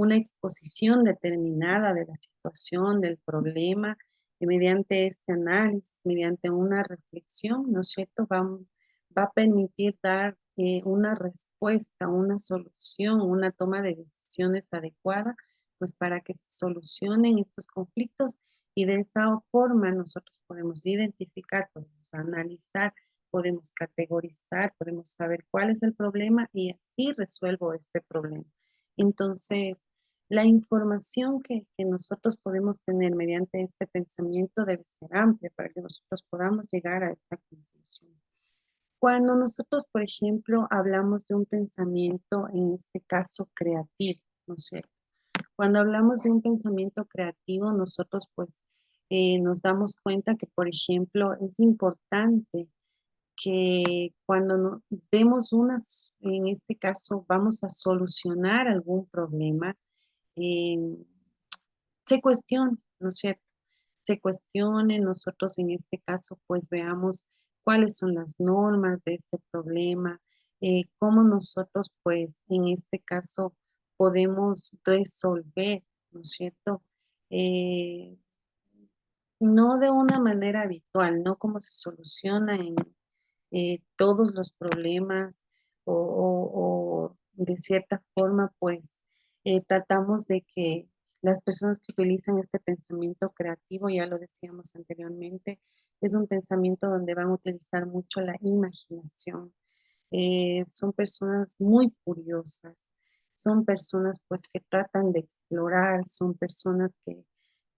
una exposición determinada de la situación, del problema, y mediante este análisis, mediante una reflexión, ¿no es cierto?, va a permitir dar una respuesta, una solución, una toma de decisiones adecuada, pues para que se solucionen estos conflictos y de esa forma nosotros podemos identificar, podemos analizar, podemos categorizar, podemos saber cuál es el problema y así resuelvo este problema. Entonces, la información que nosotros podemos tener mediante este pensamiento debe ser amplia para que nosotros podamos llegar a esta conclusión. Cuando nosotros, por ejemplo, hablamos de un pensamiento, en este caso creativo, ¿no es cierto? Cuando hablamos de un pensamiento creativo, nosotros pues nos damos cuenta que, por ejemplo, es importante que cuando demos unas, en este caso, vamos a solucionar algún problema, eh, se cuestione, ¿no es cierto? Se cuestione, nosotros en este caso pues veamos cuáles son las normas de este problema, cómo nosotros pues en este caso podemos resolver, ¿no es cierto? Eh, no de una manera habitual, no como se soluciona en todos los problemas o de cierta forma, pues tratamos de que las personas que utilizan este pensamiento creativo, ya lo decíamos anteriormente, es un pensamiento donde van a utilizar mucho la imaginación. Son personas muy curiosas, son personas pues que tratan de explorar, son personas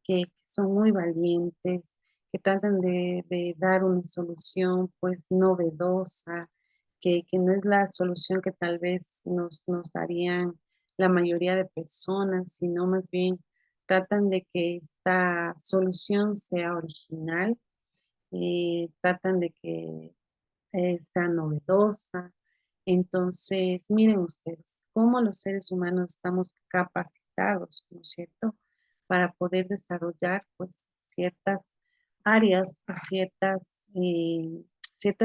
que son muy valientes, que tratan de dar una solución pues novedosa, que no es la solución que tal vez nos darían la mayoría de personas, sino más bien tratan de que esta solución sea original, tratan de que sea novedosa. Entonces, miren ustedes, cómo los seres humanos estamos capacitados, ¿no es cierto?, para poder desarrollar pues ciertas áreas o ciertas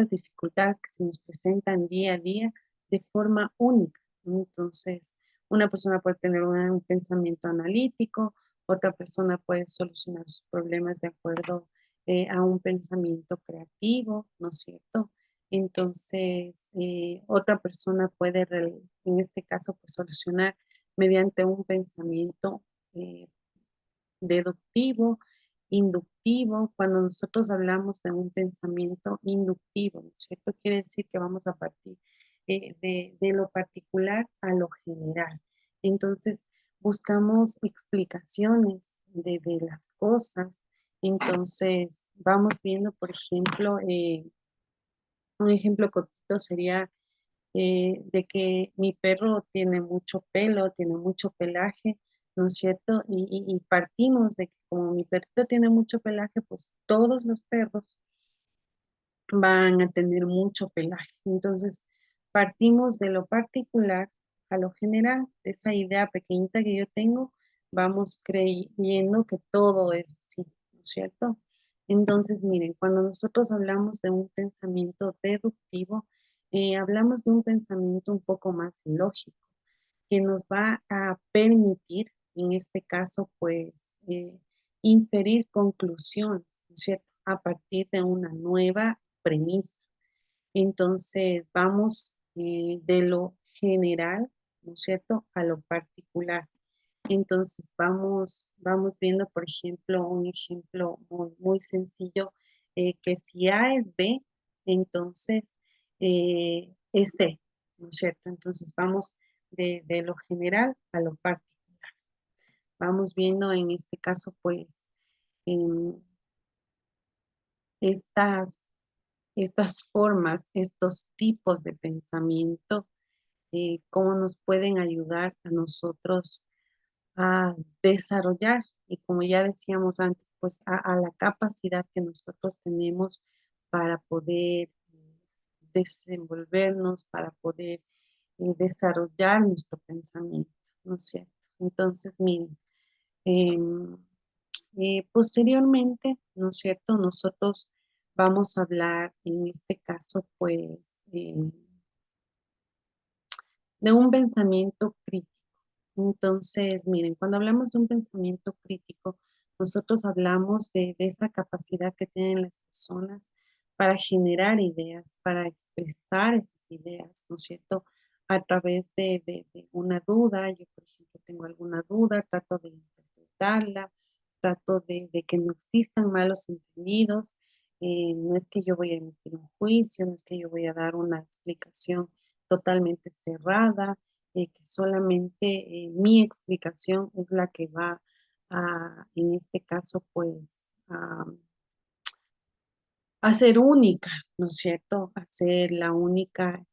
dificultades que se nos presentan día a día de forma única, ¿no? Entonces, una persona puede tener un pensamiento analítico, otra persona puede solucionar sus problemas de acuerdo a un pensamiento creativo, ¿no es cierto? Entonces, otra persona puede, en este caso, pues solucionar mediante un pensamiento eh, deductivo, inductivo. Cuando nosotros hablamos de un pensamiento inductivo, ¿no es cierto? Quiere decir que vamos a partir de lo particular a lo general. Entonces, buscamos explicaciones de las cosas. Entonces, vamos viendo, por ejemplo, un ejemplo cortito sería de que mi perro tiene mucho pelo, tiene mucho pelaje, ¿no es cierto? Y partimos de que como mi perrito tiene mucho pelaje, pues todos los perros van a tener mucho pelaje. Entonces, partimos de lo particular a lo general, de esa idea pequeñita que yo tengo, vamos creyendo que todo es así, ¿no es cierto? Entonces, miren, cuando nosotros hablamos de un pensamiento deductivo, hablamos de un pensamiento un poco más lógico, que nos va a permitir, en este caso, pues, inferir conclusiones, ¿no es cierto?, a partir de una nueva premisa. Entonces, vamos de lo general, ¿no es cierto?, a lo particular. Entonces, vamos viendo, por ejemplo, un ejemplo muy, muy sencillo, que si A es B, entonces es C, ¿no es cierto? Entonces, vamos de lo general a lo particular. Vamos viendo en este caso, pues, em, estas estas formas, estos tipos de pensamiento, cómo nos pueden ayudar a nosotros a desarrollar, y como ya decíamos antes, pues a la capacidad que nosotros tenemos para poder desenvolvernos, para poder desarrollar nuestro pensamiento, ¿no es cierto? Entonces, miren, em, posteriormente, ¿no es cierto? Nosotros vamos a hablar en este caso, pues, de un pensamiento crítico. Entonces, miren, cuando hablamos de un pensamiento crítico, nosotros hablamos de esa capacidad que tienen las personas para generar ideas, para expresar esas ideas, ¿no es cierto? A través de una duda, yo por ejemplo tengo alguna duda, trato de interpretarla, trato de que no existan malos entendidos, no es que yo voy a emitir un juicio, no es que yo voy a dar una explicación totalmente cerrada, que solamente mi explicación es la que va a, en este caso, pues, a ser única, ¿no es cierto? A ser la única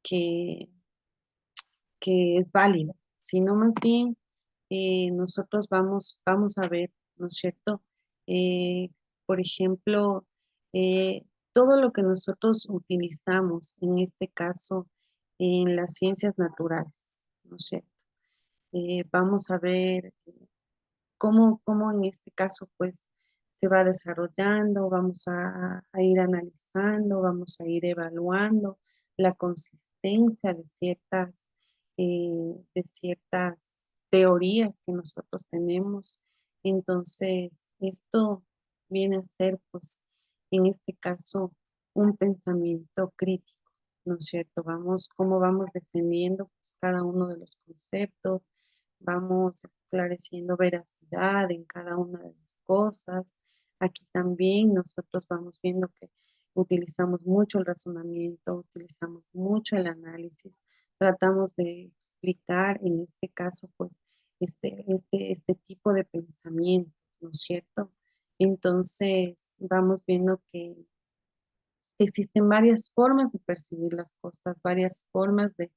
que, que es válida, sino más bien nosotros vamos a ver, ¿no es cierto? Eh, por ejemplo, todo lo que nosotros utilizamos, en este caso, en las ciencias naturales, ¿no es cierto? Vamos a ver cómo en este caso pues se va desarrollando, vamos a ir analizando, vamos a ir evaluando la consistencia de ciertas teorías que nosotros tenemos. Entonces, esto viene a ser pues en este caso un pensamiento crítico, ¿no es cierto? Cómo vamos defendiendo pues, cada uno de los conceptos, vamos esclareciendo veracidad en cada una de las cosas. Aquí también nosotros vamos viendo que utilizamos mucho el razonamiento, utilizamos mucho el análisis, tratamos de explicar en este caso, pues, este tipo de pensamiento, ¿no es cierto? Entonces, vamos viendo que existen varias formas de percibir las cosas, varias formas de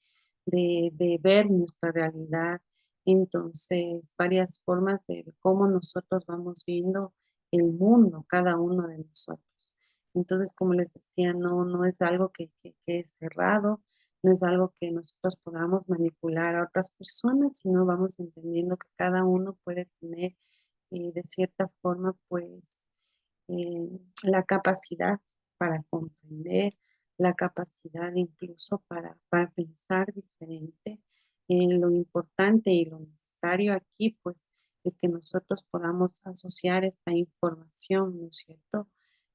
ver nuestra realidad, entonces varias formas de cómo nosotros vamos viendo el mundo, cada uno de nosotros. Entonces, como les decía, no es algo que es cerrado, no es algo que nosotros podamos manipular a otras personas, sino vamos entendiendo que cada uno puede tener de cierta forma, pues, la capacidad para comprender, la capacidad incluso para pensar diferente. Lo importante y lo necesario aquí, pues, es que nosotros podamos asociar esta información, ¿no es cierto?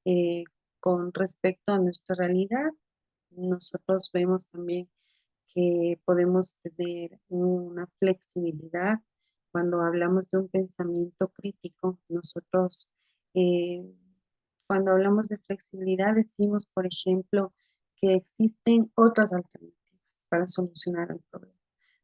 Eh, con respecto a nuestra realidad, nosotros vemos también que podemos tener una flexibilidad. Cuando hablamos de un pensamiento crítico, nosotros, eh, cuando hablamos de flexibilidad, decimos, por ejemplo, que existen otras alternativas para solucionar el problema.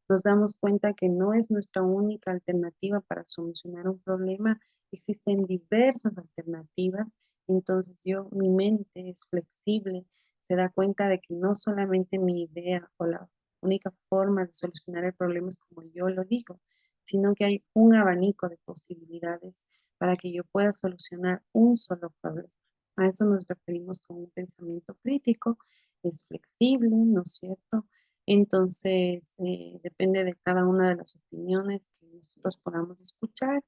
Nos damos cuenta que no es nuestra única alternativa para solucionar un problema, existen diversas alternativas, entonces mi mente es flexible, se da cuenta de que no solamente mi idea o la única forma de solucionar el problema es como yo lo digo, sino que hay un abanico de posibilidades para que yo pueda solucionar un solo problema. A eso nos referimos con un pensamiento crítico, es flexible, ¿no es cierto? Entonces, depende de cada una de las opiniones que nosotros podamos escuchar.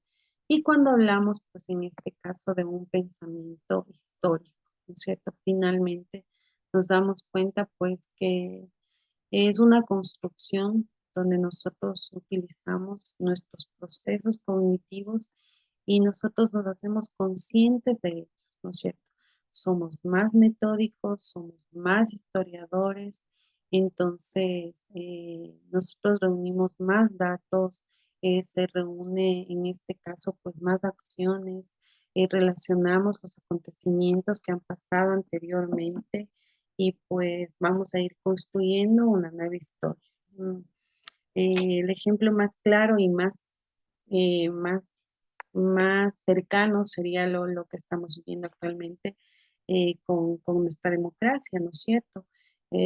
Y cuando hablamos, pues en este caso, de un pensamiento histórico, ¿no es cierto? Finalmente nos damos cuenta, pues, que es una construcción donde nosotros utilizamos nuestros procesos cognitivos y nosotros nos hacemos conscientes de ellos, ¿no es cierto? Somos más metódicos, somos más historiadores, entonces nosotros reunimos más datos, se reúne en este caso pues más acciones, relacionamos los acontecimientos que han pasado anteriormente y pues vamos a ir construyendo una nueva historia. Mm, el ejemplo más claro y más cercano sería lo que estamos viviendo actualmente con nuestra democracia, ¿no es cierto?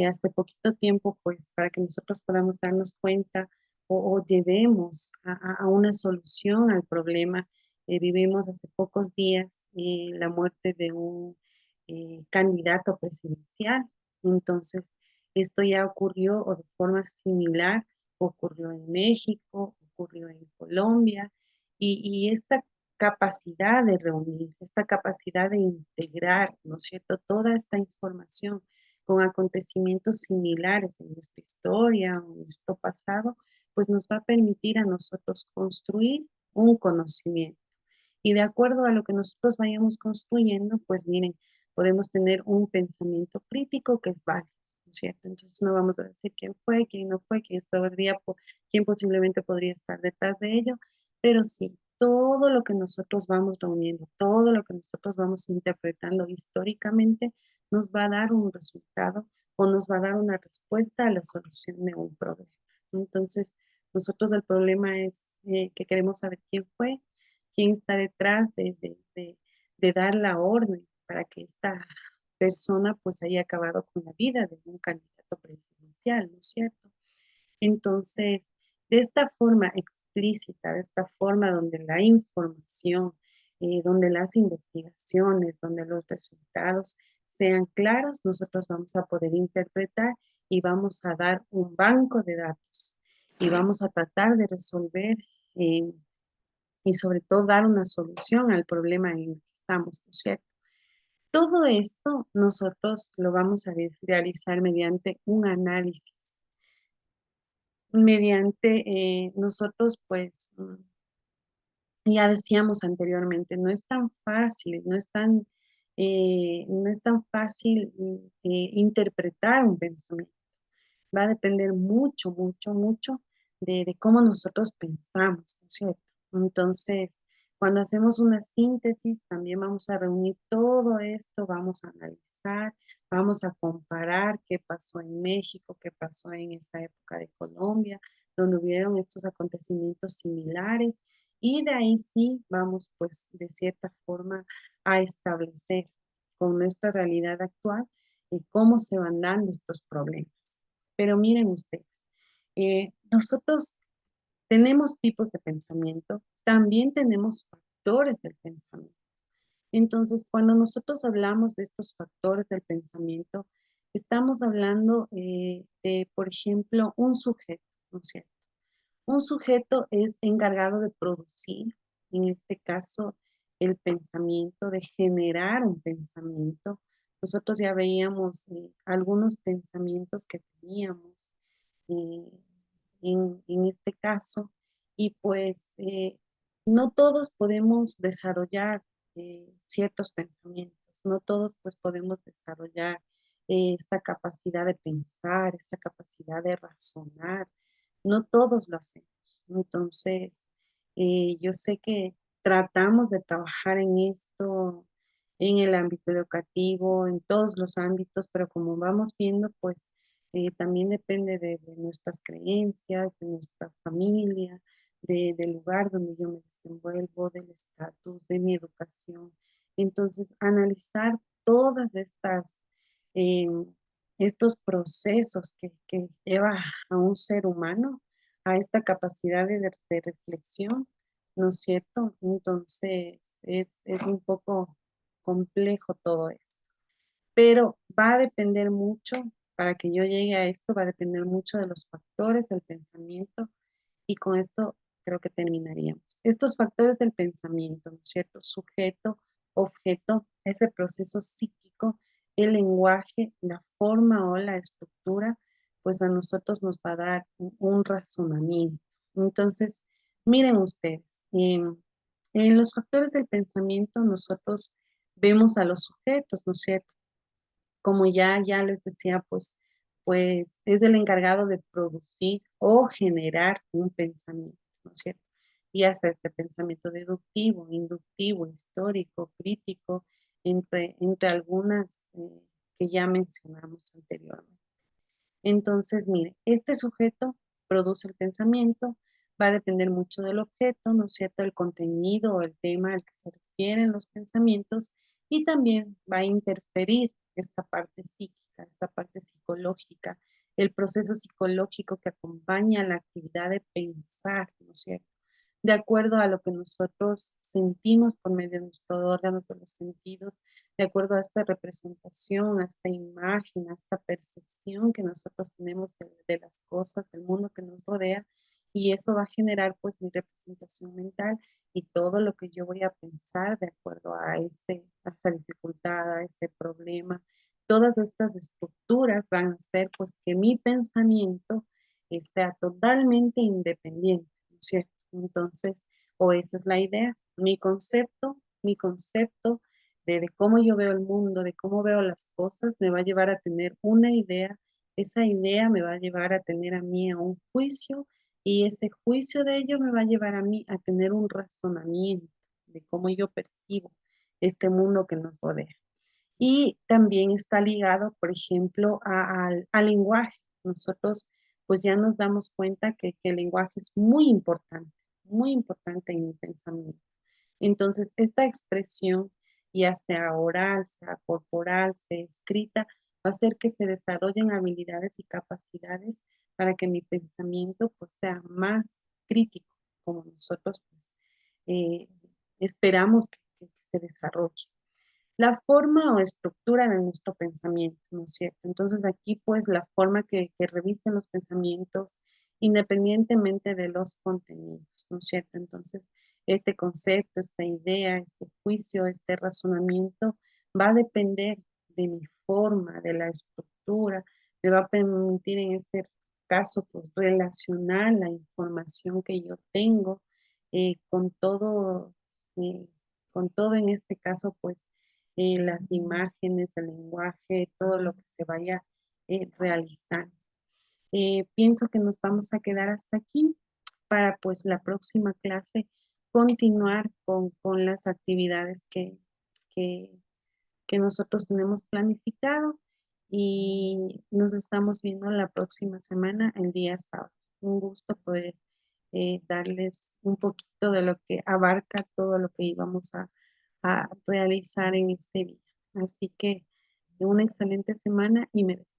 Hace poquito tiempo, pues, para que nosotros podamos darnos cuenta o llevemos a una solución al problema, vivimos hace pocos días la muerte de un candidato presidencial. Entonces, esto ya ocurrió o de forma similar, ocurrió en México, ocurrió en Colombia, y esta capacidad de reunir, esta capacidad de integrar, ¿no es cierto?, toda esta información con acontecimientos similares en nuestra historia o en nuestro pasado, pues nos va a permitir a nosotros construir un conocimiento. Y de acuerdo a lo que nosotros vayamos construyendo, pues miren, podemos tener un pensamiento crítico que es válido, ¿no es cierto? Entonces no vamos a decir quién fue, quién no fue, quién posiblemente podría estar detrás de ello, pero sí, todo lo que nosotros vamos reuniendo, todo lo que nosotros vamos interpretando históricamente, nos va a dar un resultado o nos va a dar una respuesta a la solución de un problema. Entonces, nosotros el problema es que queremos saber quién fue, quién está detrás de dar la orden para que esta persona pues haya acabado con la vida de un candidato presidencial, ¿no es cierto? Entonces, de esta forma explícita, de esta forma donde la información, donde las investigaciones, donde los resultados sean claros, nosotros vamos a poder interpretar y vamos a dar un banco de datos y vamos a tratar de resolver eh, y sobre todo dar una solución al problema en el que estamos, ¿no es cierto? Todo esto nosotros lo vamos a realizar mediante un análisis, mediante nosotros pues ya decíamos anteriormente, no es tan fácil, no es tan fácil interpretar un pensamiento. Va a depender mucho, mucho, mucho de cómo nosotros pensamos, ¿no es cierto? Entonces, cuando hacemos una síntesis, también vamos a reunir todo esto, vamos a analizar, vamos a comparar qué pasó en México, qué pasó en esa época de Colombia, donde hubieron estos acontecimientos similares, y de ahí sí vamos, pues, de cierta forma a establecer con nuestra realidad actual cómo se van dando estos problemas. Pero miren ustedes, nosotros tenemos tipos de pensamiento, también tenemos factores del pensamiento. Entonces, cuando nosotros hablamos de estos factores del pensamiento, estamos hablando de, por ejemplo, un sujeto, ¿no es cierto? Un sujeto es encargado de producir, en este caso, el pensamiento, de generar un pensamiento. Nosotros ya veíamos algunos pensamientos que teníamos eh, en este caso y pues no todos podemos desarrollar ciertos pensamientos, no todos pues podemos desarrollar esta capacidad de pensar, esta capacidad de razonar, no todos lo hacemos. Entonces, yo sé que tratamos de trabajar en esto, en el ámbito educativo, en todos los ámbitos, pero como vamos viendo, pues también depende de nuestras creencias, de nuestra familia, del lugar donde yo me desenvuelvo, del estatus, de mi educación. Entonces, analizar todas eh, estos procesos que lleva a un ser humano a esta capacidad de reflexión, ¿no es cierto? Entonces, es un poco complejo todo esto, pero va a depender mucho, para que yo llegue a esto, va a depender mucho de los factores del pensamiento y con esto creo que terminaríamos. Estos factores del pensamiento, ¿no es cierto? Sujeto, objeto, ese proceso psíquico, el lenguaje, la forma o la estructura, pues a nosotros nos va a dar un razonamiento. Entonces, miren ustedes, en los factores del pensamiento nosotros vemos a los sujetos, ¿no es cierto? Como ya les decía, pues es el encargado de producir o generar un pensamiento, ¿no es cierto? Y hace este pensamiento deductivo, inductivo, histórico, crítico, entre algunas que ya mencionamos anteriormente. Entonces, mire, este sujeto produce el pensamiento, va a depender mucho del objeto, ¿no es cierto? El contenido o el tema al que se refieren los pensamientos y también va a interferir esta parte psíquica, esta parte psicológica, el proceso psicológico que acompaña la actividad de pensar, ¿no es cierto? De acuerdo a lo que nosotros sentimos por medio de nuestros órganos de los sentidos, de acuerdo a esta representación, a esta imagen, a esta percepción que nosotros tenemos de las cosas, del mundo que nos rodea, y eso va a generar pues mi representación mental y todo lo que yo voy a pensar de acuerdo a esa dificultad, a ese problema. Todas estas estructuras van a hacer pues que mi pensamiento sea totalmente independiente, ¿no es cierto? Entonces, o esa es la idea, mi concepto de cómo yo veo el mundo, de cómo veo las cosas, me va a llevar a tener una idea, esa idea me va a llevar a tener a mí a un juicio y ese juicio de ello me va a llevar a mí a tener un razonamiento de cómo yo percibo este mundo que nos rodea. Y también está ligado, por ejemplo, al lenguaje. Nosotros pues ya nos damos cuenta que el lenguaje es muy importante en el pensamiento. Entonces, esta expresión, ya sea oral, sea corporal, sea escrita, va a hacer que se desarrollen habilidades y capacidades para que mi pensamiento pues sea más crítico, como nosotros pues, eh, esperamos que se desarrolle la forma o estructura de nuestro pensamiento, ¿no es cierto? Entonces aquí pues la forma que revisten los pensamientos independientemente de los contenidos, ¿no es cierto? Entonces este concepto, esta idea, este juicio, este razonamiento va a depender de mi forma, de la estructura, me va a permitir en este caso pues relacionar la información que yo tengo con todo, eh, con todo en este caso pues las imágenes, el lenguaje, todo lo que se vaya realizando. Pienso que nos vamos a quedar hasta aquí para pues la próxima clase continuar con las actividades que, que nosotros tenemos planificado y nos estamos viendo la próxima semana, el día sábado. Un gusto poder darles un poquito de lo que abarca todo lo que íbamos a realizar en este día. Así que una excelente semana y me despido.